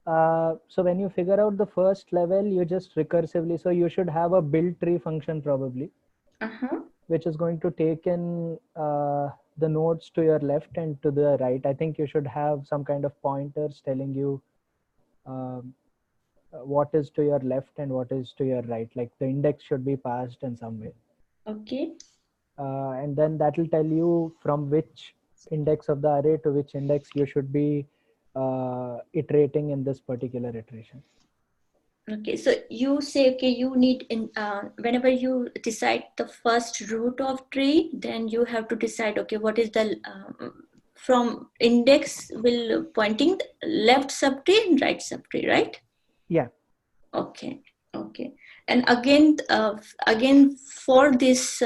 [SPEAKER 10] So when you figure out the first level, you just recursively, so you should have a build tree function probably, which is going to take in the nodes to your left and to the right. I think you should have some kind of pointers telling you what is to your left and what is to your right. Like the index should be passed in some way.
[SPEAKER 1] Okay.
[SPEAKER 10] And then that will tell you from which index of the array to which index you should be iterating in this particular iteration.
[SPEAKER 1] Okay, so you say, okay, you need in whenever you decide the first root of tree, then you have to decide, okay, what is the from index will pointing left subtree and right subtree, right?
[SPEAKER 10] Yeah.
[SPEAKER 1] Okay. Okay. And again, for this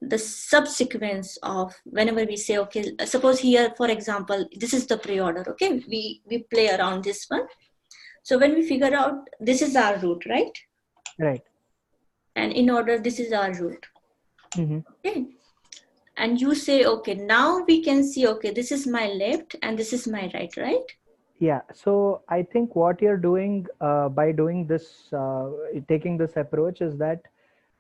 [SPEAKER 1] the subsequence of whenever we say, okay, suppose here, for example, this is the pre-order. Okay, we play around this one. So when we figure out this is our root, right?
[SPEAKER 10] Right.
[SPEAKER 1] And in order, this is our root. Okay. And you say, okay, now we can see, okay, this is my left and this is my right, right?
[SPEAKER 10] Yeah. So I think what you're doing by doing this, taking this approach is that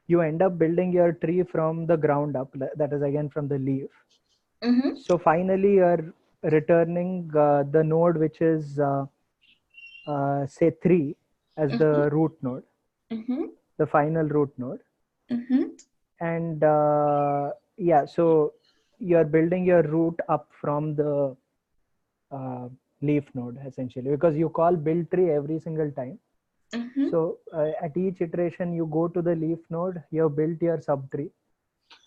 [SPEAKER 10] you end up building your tree from the ground up. That is again from the leaf. So finally you're returning the node, which is say 3 as the root node, the final root node. And yeah, so you're building your root up from the leaf node essentially, because you call build tree every single time. So at each iteration you go to the leaf node, you have built your subtree,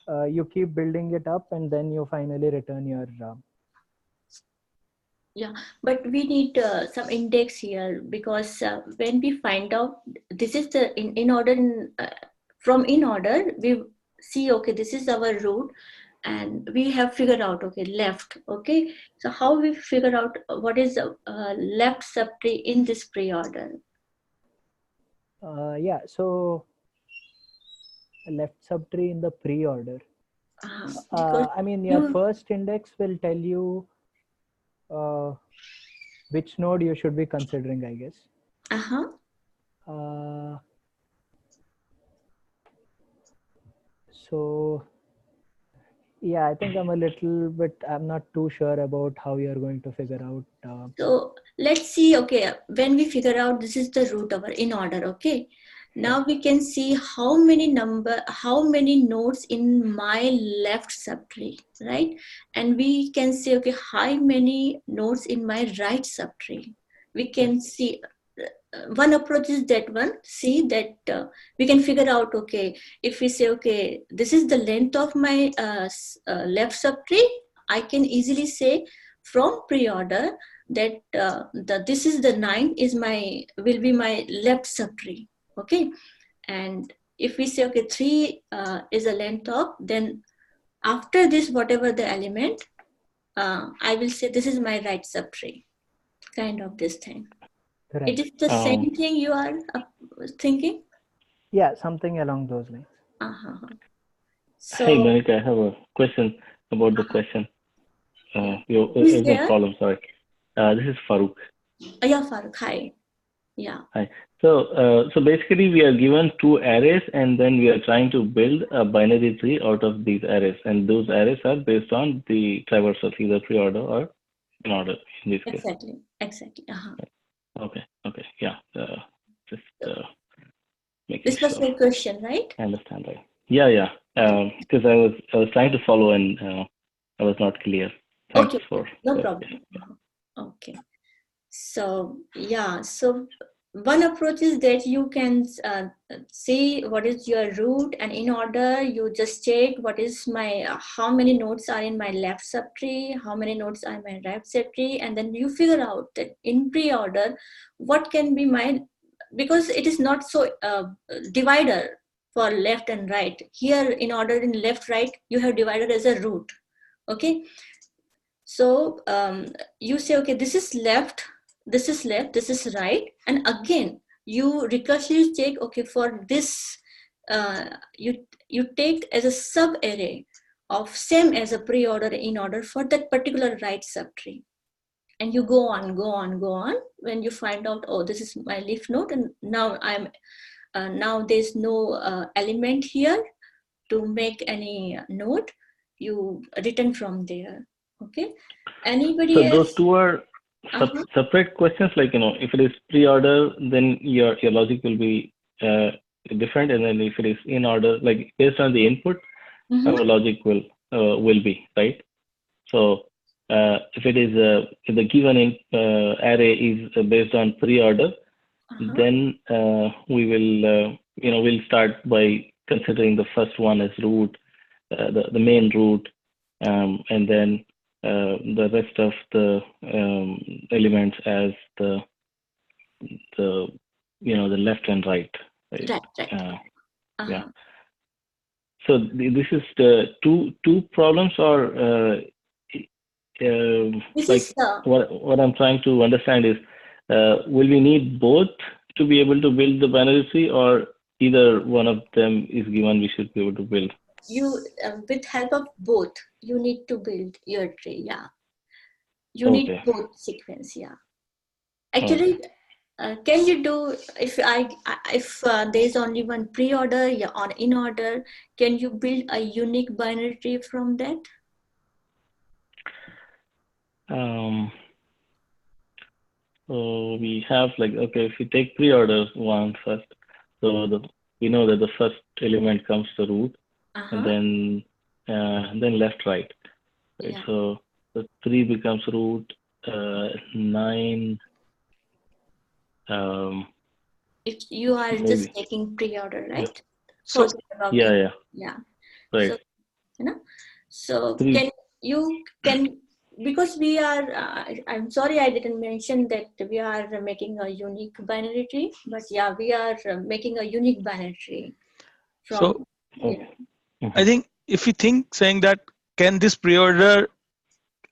[SPEAKER 10] you keep building it up, and then you finally return your
[SPEAKER 1] yeah, but we need some index here, because when we find out this is the in order, from in order we see, okay, this is our root and we have figured out, okay, left. Okay, so how we figure out what is the left subtree in this pre-order?
[SPEAKER 10] Yeah, so left subtree in the pre-order. I mean, your first index will tell you which node you should be considering, I guess. So yeah, I think I'm not too sure about how you're going to figure out.
[SPEAKER 1] So let's see, okay, when we figure out this is the root of our in order, okay, now we can see how many nodes in my left subtree, right? And we can say, okay, how many nodes in my right subtree. We can see one approach is that one, see that we can figure out, okay, if we say, okay, this is the length of my left subtree, I can easily say from pre-order that this is the 9 will be my left subtree. Okay, and if we say, okay, 3 is a length of, then after this, whatever the element, I will say this is my right subtree, kind of this thing.
[SPEAKER 10] Right.
[SPEAKER 1] It is the same thing you are thinking?
[SPEAKER 10] Yeah, something along those lines.
[SPEAKER 1] So,
[SPEAKER 11] hey, Monika, I have a question about the question.
[SPEAKER 1] who's
[SPEAKER 11] The
[SPEAKER 1] there?
[SPEAKER 11] problem, sorry. This is Farooq.
[SPEAKER 1] Yeah, Farooq. Hi. Yeah.
[SPEAKER 11] Hi. So basically, we are given two arrays, and then we are trying to build a binary tree out of these arrays, and those arrays are based on the traversal, either pre-order or in order in this case.
[SPEAKER 1] Exactly.
[SPEAKER 11] Okay. Yeah. Just making
[SPEAKER 1] This was
[SPEAKER 11] sure
[SPEAKER 1] your question, right?
[SPEAKER 11] I understand right. Yeah. Because I was trying to follow and I was not clear. Thanks
[SPEAKER 1] Okay,
[SPEAKER 11] for
[SPEAKER 1] no problem. Okay. So yeah, so one approach is that you can see what is your root, and in order you just check what is my how many nodes are in my left subtree, how many nodes are in my right subtree, and then you figure out that in pre-order what can be my, because it is not so divider for left and right. Here in order in left right you have divided as a root. Okay, so you say, okay, this is left, this is right, and again you recursively check, okay, for this you take as a sub array of same as a pre-order in order for that particular right subtree, and you go on when you find out, oh, this is my leaf node, and now I'm now there's no element here to make any node, you return from there. Okay, anybody
[SPEAKER 11] So
[SPEAKER 1] else?
[SPEAKER 11] those two are separate questions. Like, if it is pre-order, then your logic will be different, and then if it is in order, like based on the input, our logic will be right. So if it is if the given array is based on pre-order, then we will we'll start by considering the first one as root, the main root, and then the rest of the elements as the left and right.
[SPEAKER 1] Right.
[SPEAKER 11] Yeah. So this is the two problems, or what I'm trying to understand is, will we need both to be able to build the binary tree, or either one of them is given we should be able to build?
[SPEAKER 1] You with help of both you need to build your tree. Yeah, you need both sequence. Yeah, actually can you do, if there is only one pre-order or in order, can you build a unique binary tree from that?
[SPEAKER 11] So we have, like, okay, if we take pre-order one first, so we know that the first element comes to root, and then left, right.
[SPEAKER 1] Yeah.
[SPEAKER 11] So the 3 becomes root, 9.
[SPEAKER 1] If you are
[SPEAKER 11] maybe.
[SPEAKER 1] just taking pre-order, right?
[SPEAKER 11] So yeah. Right.
[SPEAKER 1] So so can because we are I'm sorry I didn't mention that we are making a unique binary tree, but yeah, we are making a unique binary tree from
[SPEAKER 2] I think if you think saying that, can this pre-order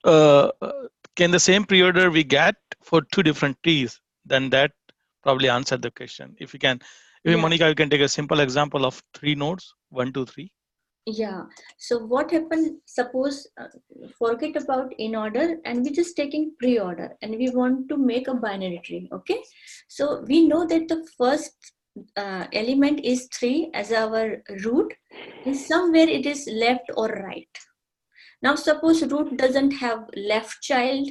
[SPEAKER 2] can the same pre-order we get for 2 different trees, then that probably answered the question. If you can, Monika, you can take a simple example of 3 nodes, 1, 2, 3.
[SPEAKER 1] Yeah. So what happened, suppose forget about in order and we're just taking pre-order and we want to make a binary tree. Okay. So we know that the first element is 3 as our root, and somewhere it is left or right. Now suppose root doesn't have left child,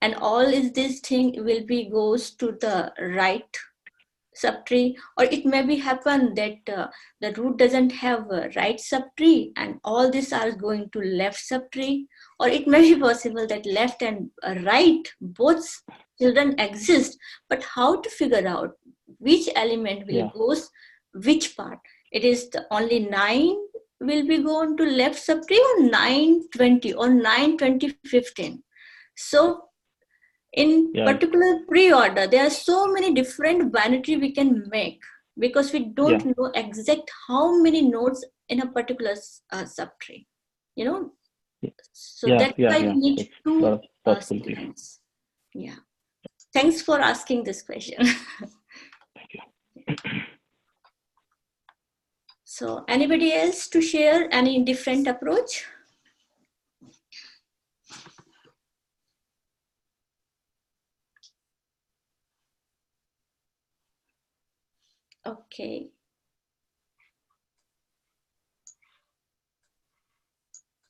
[SPEAKER 1] and all is this thing will be goes to the right subtree, or it may be happen that the root doesn't have a right subtree and all these are going to left subtree, or it may be possible that left and right both children exist, but how to figure out which element will goes which part? It is the only 9 will be going to left subtree, or 9, 20, or 9, 20, 15. So in particular pre-order, there are so many different binary we can make because we don't know exact how many nodes in a particular subtree. So that's why we need 2 sequence. Yeah. Thanks for asking this question.
[SPEAKER 11] Thank you.
[SPEAKER 1] So anybody else to share any different approach? Okay.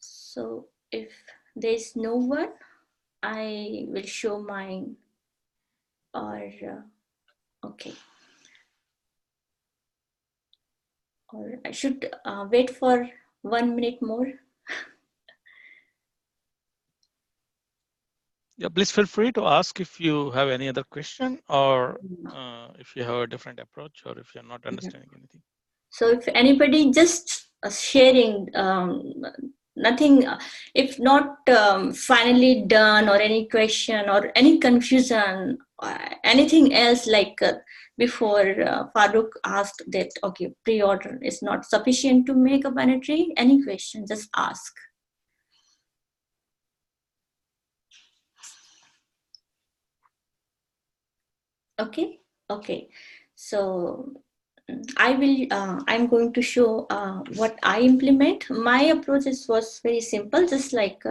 [SPEAKER 1] So if there's no one, I will show mine, or okay. Or I should wait for 1 minute more.
[SPEAKER 2] Yeah, please feel free to ask if you have any other question, or if you have a different approach, or if you're not understanding anything.
[SPEAKER 1] So if anybody just sharing, nothing, if not finally done, or any question or any confusion, anything else, like before Farooq asked that, okay, pre-order is not sufficient to make a binary tree. Any question, just ask. Okay, okay. So I'm going to show what I implement. My approach was very simple, just like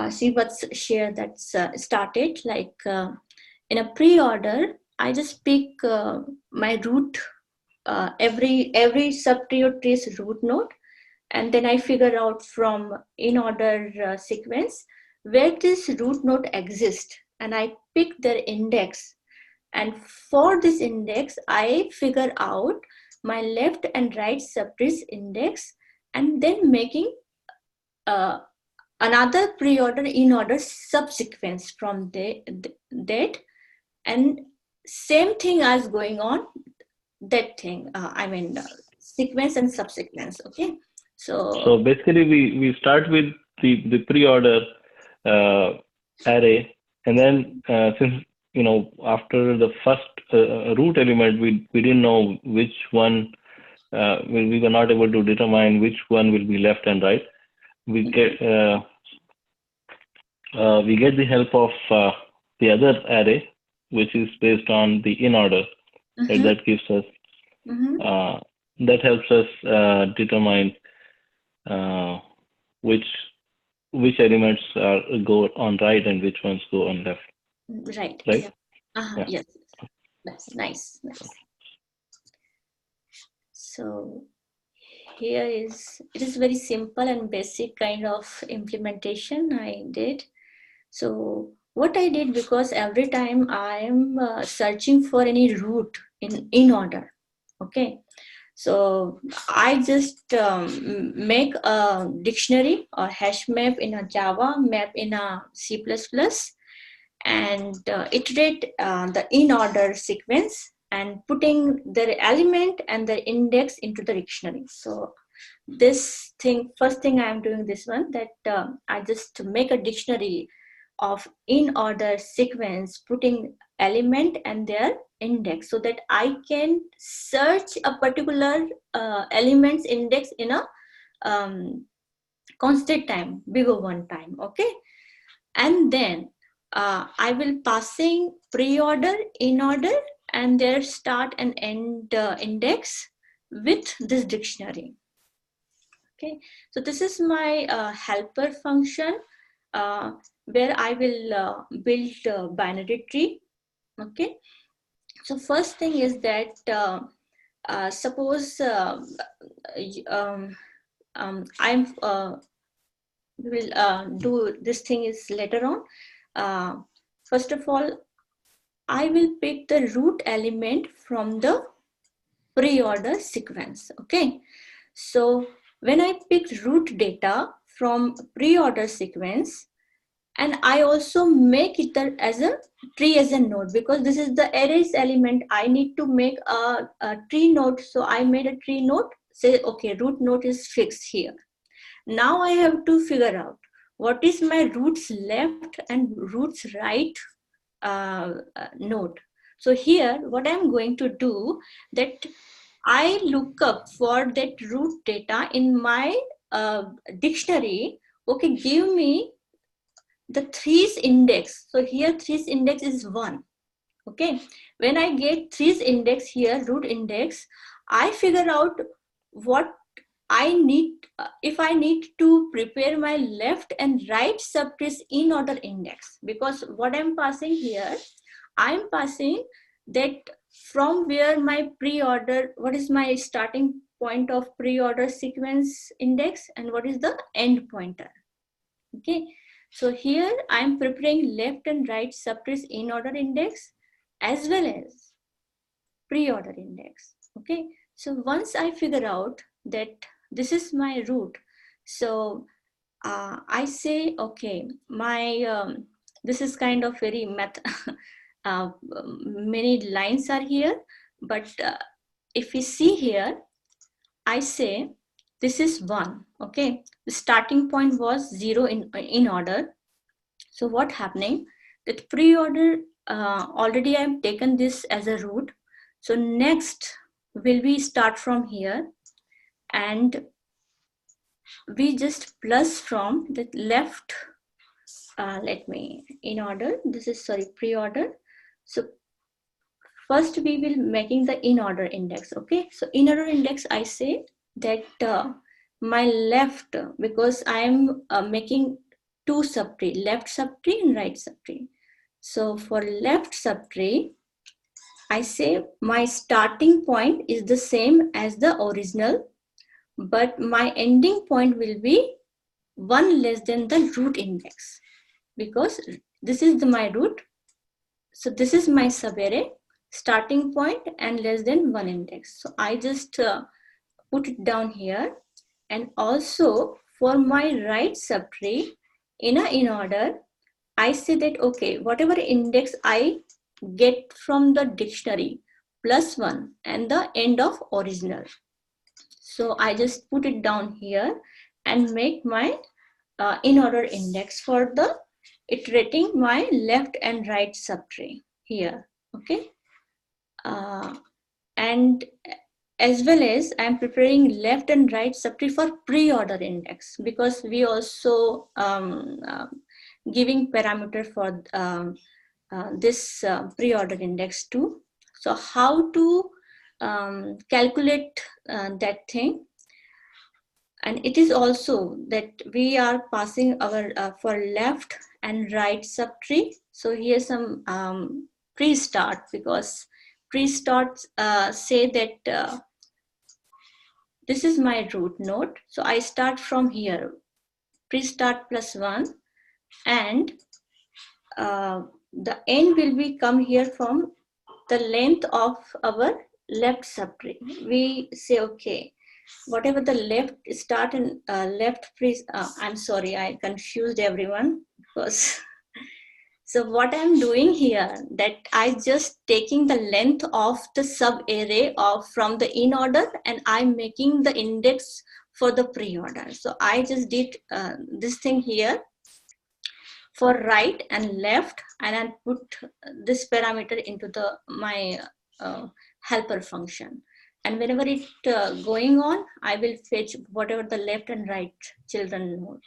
[SPEAKER 1] see what's share that's started. Like in a pre-order, I just pick my root, every subtree or tree's root node, and then I figure out from in order sequence where this root node exists, and I pick their index. And for this index, I figure out my left and right subtrees index, and then making another pre-order in order subsequence from that, and same thing as going on that thing. Sequence and subsequence. Okay.
[SPEAKER 11] So basically, we start with the pre-order array, and then since after the first root element, we didn't know which one. We were not able to determine which one will be left and right. We get the help of the other array, which is based on the in order. Right? That gives us that helps us determine which elements go on right and which ones go on left.
[SPEAKER 1] Right.
[SPEAKER 11] Right.
[SPEAKER 1] Yeah. Yes. That's nice. So here it is very simple and basic kind of implementation I did. So what I did, because every time I am searching for any root in order, okay, so I just make a dictionary or hash map in a Java, map in a C++, and iterate the in order sequence and putting the element and the index into the dictionary. So this thing, first thing I am doing this one, that I just make a dictionary of in order sequence, putting element and their index, so that I can search a particular element's index in a constant time, bigger one time. Okay. And then I will passing pre-order, in order, and their start and end index with this dictionary. Okay, so this is my helper function where I will build a binary tree. Okay, so first thing is that suppose I'm will do this thing is later on. First of all, I will pick the root element from the pre-order sequence. Okay, so when I pick root data from pre-order sequence, and I also make it as a tree as a node, because this is the arrays element. I need to make a tree node, so I made a tree node. Say, okay, root node is fixed here. Now I have to figure out what is my roots left and roots right node. So here, what I'm going to do, that I look up for that root data in my dictionary. Okay, give me the three's index. So here three's index is 1. Okay, when I get 3's index here, root index, I figure out what I need, if I need to prepare my left and right subtrees in order index, because what I'm passing here, I'm passing that from where my pre-order, what is my starting point of pre-order sequence index and what is the end pointer. Okay, so here I'm preparing left and right subtrees in order index as well as pre-order index. Okay, so once I figure out that this is my root, so I say, okay, my this is kind of very many lines are here, but if we see here, I say this is 1. Okay, the starting point was 0 in order. So what happening, that pre-order, already I've taken this as a root. So next will we start from here and we just plus from the left, let me in order, this is sorry pre-order. So first we will making the in order index. Okay, so in order index I say that my left, because I am making two subtree, left subtree and right subtree. So for left subtree, I say my starting point is the same as the original, but my ending point will be 1 less than the root index, because this is my root. So this is my subarray, starting point and less than 1 index. So I just put it down here. And also for my right subtree, in order, I say that, okay, whatever index I get from the dictionary, plus 1 and the end of original. So I just put it down here and make my in order index for the iterating my left and right subtree here. Okay, and as well as I'm preparing left and right subtree for pre-order index, because we also giving parameter for this pre-order index too. So how to calculate that thing, and it is also that we are passing our for left and right subtree. So here's some pre-start, because pre-start say that this is my root node. So I start from here, pre-start plus 1, and the end will be come here from the length of our left subtree. We say, okay, whatever the left start and left I'm sorry, I confused everyone, because so what I'm doing here, that I just taking the length of the sub array of from the in order and I'm making the index for the pre-order. So I just did this thing here for right and left, and I put this parameter into the my helper function. And whenever it going on, I will fetch whatever the left and right children node.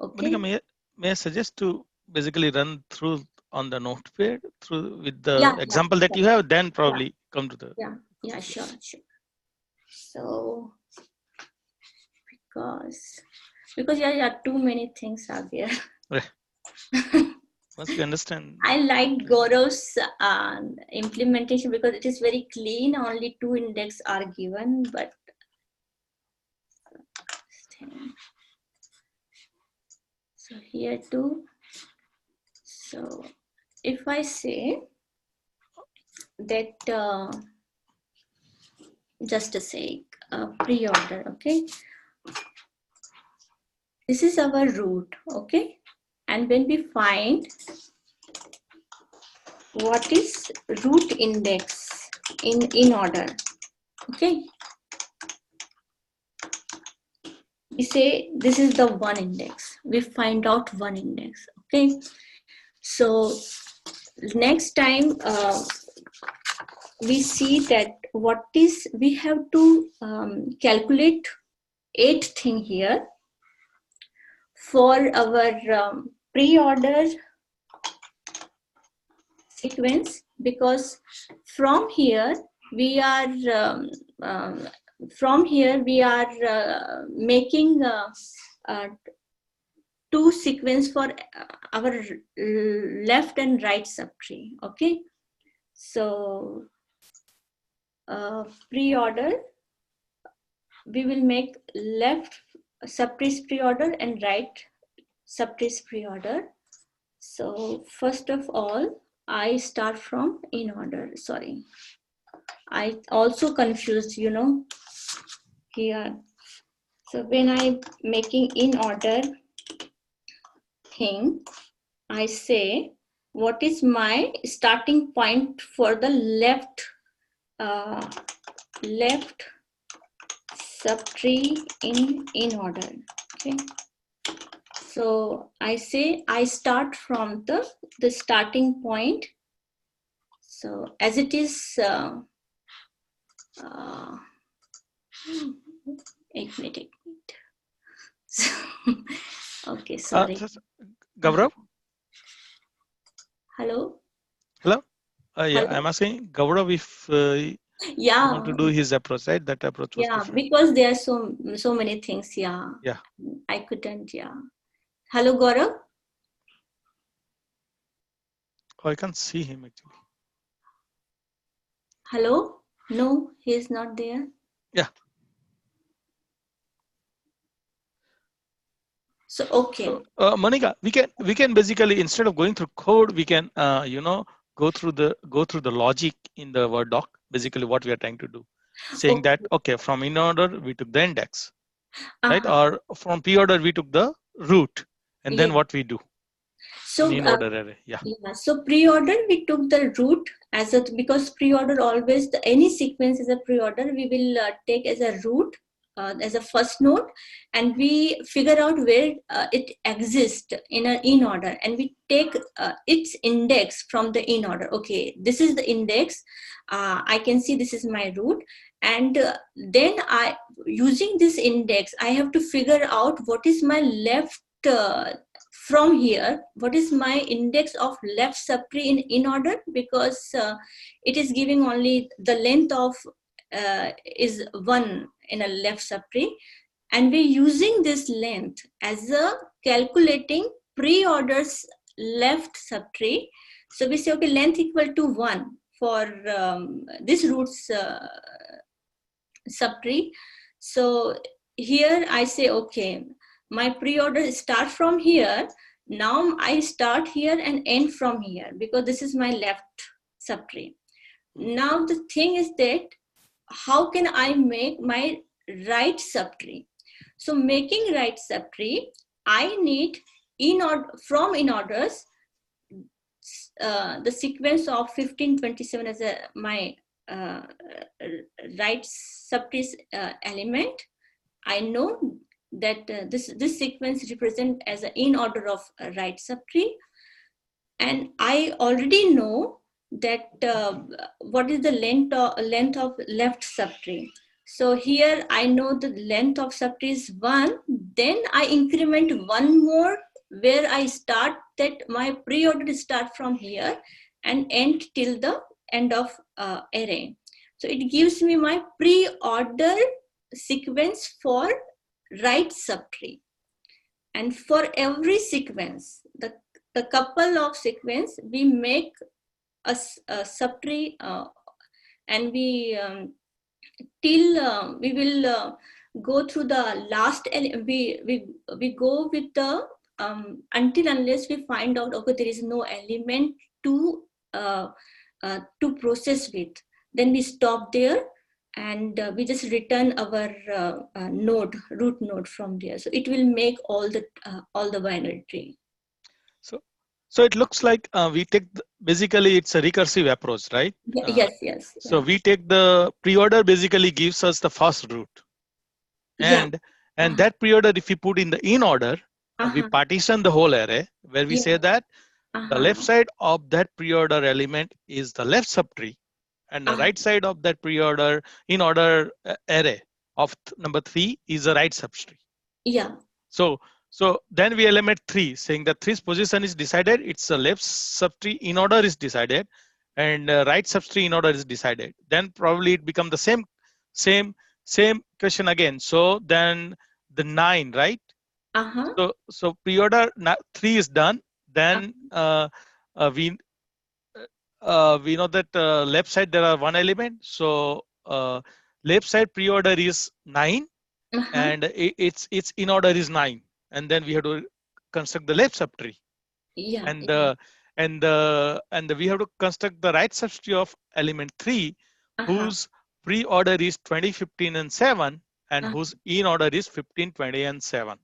[SPEAKER 1] Okay.
[SPEAKER 2] Monika, may I suggest to basically run through on the notepad through with the example that you have, then probably come to the.
[SPEAKER 1] Yeah, sure. So because too many things are there.
[SPEAKER 2] Once you understand.
[SPEAKER 1] I liked Gaurav's implementation because it is very clean. Only 2 index are given, but so here too. So if I say that just a sec, pre-order, okay. This is our root, okay. And when we find what is root index in order, okay, we say this is the 1 index. We find out 1 index, okay. So next time we see that what is, we have to calculate 8th thing here for our pre-order sequence. because from here we are making two sequence for our left and right subtree. Okay, so pre-order, we will make left subtrees pre-order and right subtrees pre-order. So first of all, I start from in order. Sorry, I also confused, you know, here. So when I'm making in order thing, I say what is my starting point for the left left subtree in order. Okay, so I say I start from the starting point. So as it is 8 minute. Okay, sorry.
[SPEAKER 2] Gaurav?
[SPEAKER 1] Hello?
[SPEAKER 2] Hello? Yeah,
[SPEAKER 1] Hello?
[SPEAKER 2] I'm asking Gaurav if
[SPEAKER 1] Yeah.
[SPEAKER 2] want to do his approach, right? That approach was
[SPEAKER 1] Yeah,
[SPEAKER 2] different.
[SPEAKER 1] because there are so many things. Yeah.
[SPEAKER 2] Yeah.
[SPEAKER 1] I couldn't. Yeah. Hello, Gaurav?
[SPEAKER 2] Oh, I can't see him actually.
[SPEAKER 1] Hello? No, he's not there.
[SPEAKER 2] Yeah.
[SPEAKER 1] So okay.
[SPEAKER 2] So, Monika, we can basically, instead of going through code, we can go through the logic in the Word doc. Basically, what we are trying to do, saying that okay, from in order we took the index, right? Or from p order we took the root, and then what we do.
[SPEAKER 1] So
[SPEAKER 2] in order array. Yeah.
[SPEAKER 1] So pre-order we took the root as a, because pre-order always any sequence is a pre-order, we will take as a root as a first node, and we figure out where it exists in order, and we take its index from the in order. Okay, this is the index. I can see this is my root, and then I, using this index, I have to figure out what is my left. From here, what is my index of left subtree in order, because it is giving only the length of is 1 in a left subtree, and we're using this length as a calculating pre-orders left subtree. So we say okay, length equal to 1 for this roots subtree. So here I say okay, my pre-order start from here. Now I start here and end from here because this is my left subtree. Now the thing is that how can I make my right subtree? So making right subtree, I need from in orders the sequence of 1527 as my right subtree element. I know that this sequence represent as an in order of right subtree, and I already know that what is the length of left subtree. So here I know the length of subtree is 1. Then I increment 1 more where I start that my pre-order start from here and end till the end of array. So it gives me my pre-order sequence for right subtree, and for every sequence, the couple of sequence, we make a subtree and we till we will go through the last we go with the until unless we find out okay there is no element to process with, then we stop there and we just return our root node from there. So it will make all the binary tree.
[SPEAKER 2] So it looks like we take basically it's a recursive approach, right?
[SPEAKER 1] Yes.
[SPEAKER 2] So we take the pre-order basically gives us the first root, and that pre-order if we put in the in order, we partition the whole array where we say that the left side of that pre-order element is the left subtree, and the right side of that pre-order in order array of number 3 is the right subtree.
[SPEAKER 1] Yeah.
[SPEAKER 2] So then we element 3 saying that 3's position is decided. It's the left subtree in order is decided. and right subtree in order is decided. Then probably it become the same question again. So then the 9, right? So pre-order 3 is done. Then we know that left side there are one element. So left side pre-order is 9, and its in order is 9, and then we have to construct the left subtree. And we have to construct the right subtree of element 3, whose pre-order is 20, 15, and 7, and whose in order is 15, 20, and 7.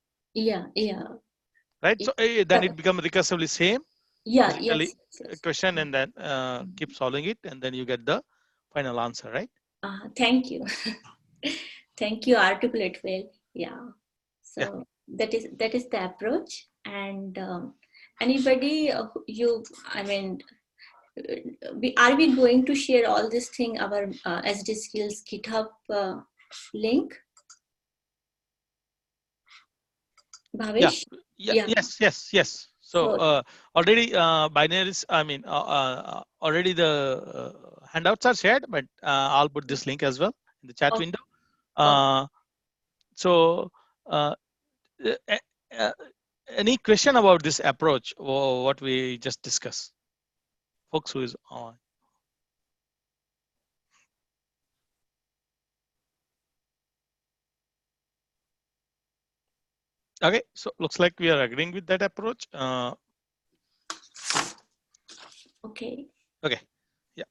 [SPEAKER 2] Right. So then it becomes recursively same. Basically, question, and then keep solving it, and then you get the final answer, right?
[SPEAKER 1] Thank you. Thank you. Articulate well. Yeah. So that is the approach. And anybody I mean, are we going to share all this thing our SD Skills GitHub link? Bhavesh?
[SPEAKER 2] Yes. So already binaries, I mean, already the handouts are shared, but I'll put this link as well in the chat window. So any question about this approach or what we just discussed? Folks who is on. Okay, so looks like we are agreeing with that approach.
[SPEAKER 1] Okay.
[SPEAKER 2] Okay. Yeah.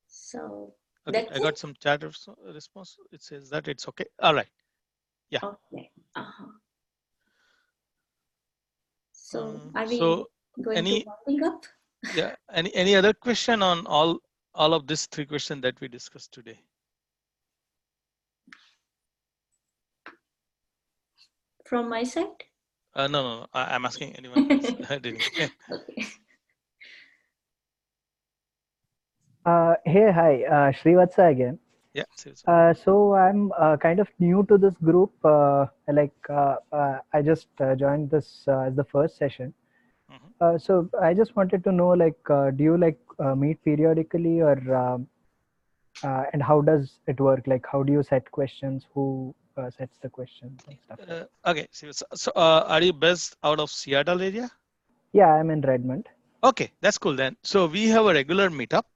[SPEAKER 1] So
[SPEAKER 2] okay, I got some chat response. It says that it's okay. All right. Yeah.
[SPEAKER 1] Okay. So are we going to wrapping up?
[SPEAKER 2] Yeah. Any other question on all of these 3 questions that we discussed today?
[SPEAKER 1] From my side?
[SPEAKER 2] No. I'm asking anyone else. Okay.
[SPEAKER 10] Hey, hi, Srivatsa again.
[SPEAKER 2] Yeah.
[SPEAKER 10] So I'm kind of new to this group. I just joined this as the first session. So I just wanted to know, like, do you meet periodically, or and how does it work? Like, how do you set questions? Who sets the questions and stuff like that?
[SPEAKER 2] Okay. So are you based out of Seattle area?
[SPEAKER 10] Yeah, I'm in Redmond.
[SPEAKER 2] Okay, that's cool then. So we have a regular meetup.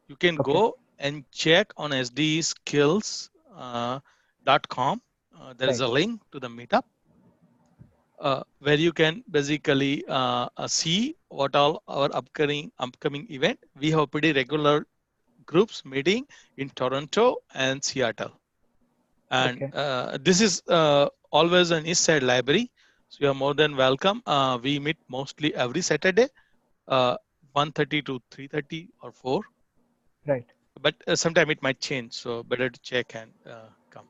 [SPEAKER 2] You can go and check on sdskills.com. There is a link to the meetup where you can basically see what all our upcoming event. We have pretty regular groups meeting in Toronto and Seattle. And this is always an East Side library. So you are more than welcome. We meet mostly every Saturday, 1:30 to 3:30 or 4.
[SPEAKER 10] Right.
[SPEAKER 2] But sometime it might change. So better to check and come.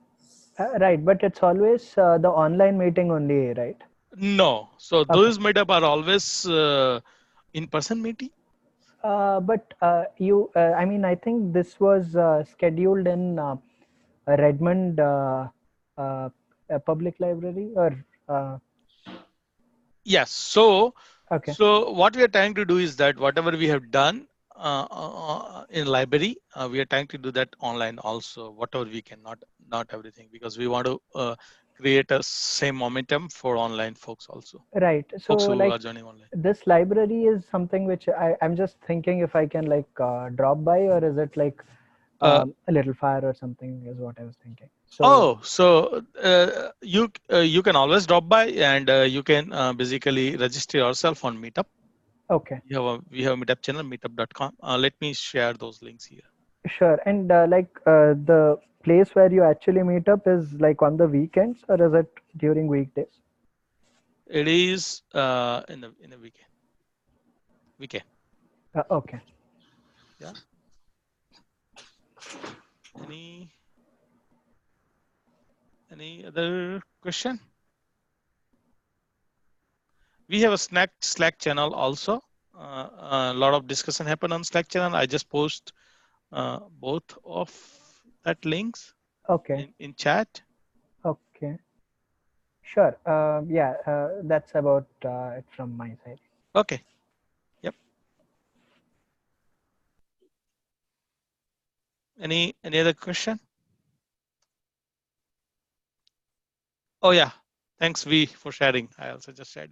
[SPEAKER 10] Right, but it's always the online meeting only, right?
[SPEAKER 2] No. So those meetup are always in-person meeting.
[SPEAKER 10] But I mean, I think this was scheduled in Redmond Public Library, or
[SPEAKER 2] Yes. So what we are trying to do is that whatever we have done in library, we are trying to do that online also. Whatever we can, not everything, because we want to create a same momentum for online folks also.
[SPEAKER 10] Right. So
[SPEAKER 2] folks who
[SPEAKER 10] like
[SPEAKER 2] are joining online.
[SPEAKER 10] This library is something which I'm just thinking if I can drop by, or is it like a little far or something, is what I was thinking.
[SPEAKER 2] So you can always drop by, and you can basically register yourself on Meetup.
[SPEAKER 10] Okay.
[SPEAKER 2] We have a Meetup channel, meetup.com. Let me share those links here.
[SPEAKER 10] Sure. And the place where you actually meet up is like on the weekends, or is it during weekdays?
[SPEAKER 2] It is in the weekend.
[SPEAKER 10] Okay.
[SPEAKER 2] Yeah. Any other question? We have a Slack channel also. A lot of discussion happen on Slack channel. I just post both of that links. In chat.
[SPEAKER 10] Okay. Sure. Yeah, that's about it from my side.
[SPEAKER 2] Okay. Yep. Any other question? Oh yeah, thanks V for sharing. I also just shared.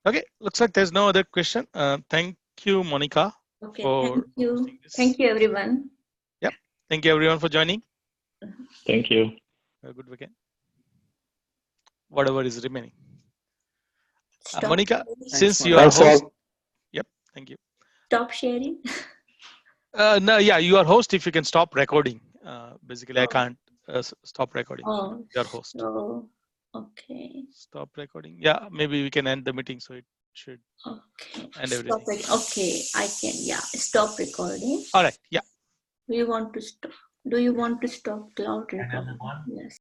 [SPEAKER 2] Okay, looks like there's no other question. Thank you, Monika.
[SPEAKER 1] Okay,
[SPEAKER 2] for
[SPEAKER 1] thank you.
[SPEAKER 2] hosting this.
[SPEAKER 1] Thank you, everyone.
[SPEAKER 2] Yep. Thank you, everyone, for joining.
[SPEAKER 11] Thank you.
[SPEAKER 2] Have a good weekend. Whatever is remaining.
[SPEAKER 1] Stop
[SPEAKER 2] Monika,
[SPEAKER 1] sharing.
[SPEAKER 2] since you are host. Yep. Thank you.
[SPEAKER 1] Stop sharing.
[SPEAKER 2] No, yeah, you are host. If you can stop recording. Basically, I can't stop recording.
[SPEAKER 1] Oh,
[SPEAKER 2] Your host.
[SPEAKER 1] so, okay.
[SPEAKER 2] Stop recording. Yeah, maybe we can end the meeting, so it should end everything.
[SPEAKER 1] Stop it. Okay, I can. Yeah, stop recording.
[SPEAKER 2] All right. Yeah.
[SPEAKER 1] Do you want to stop? Do you want to stop cloud recording? Yes.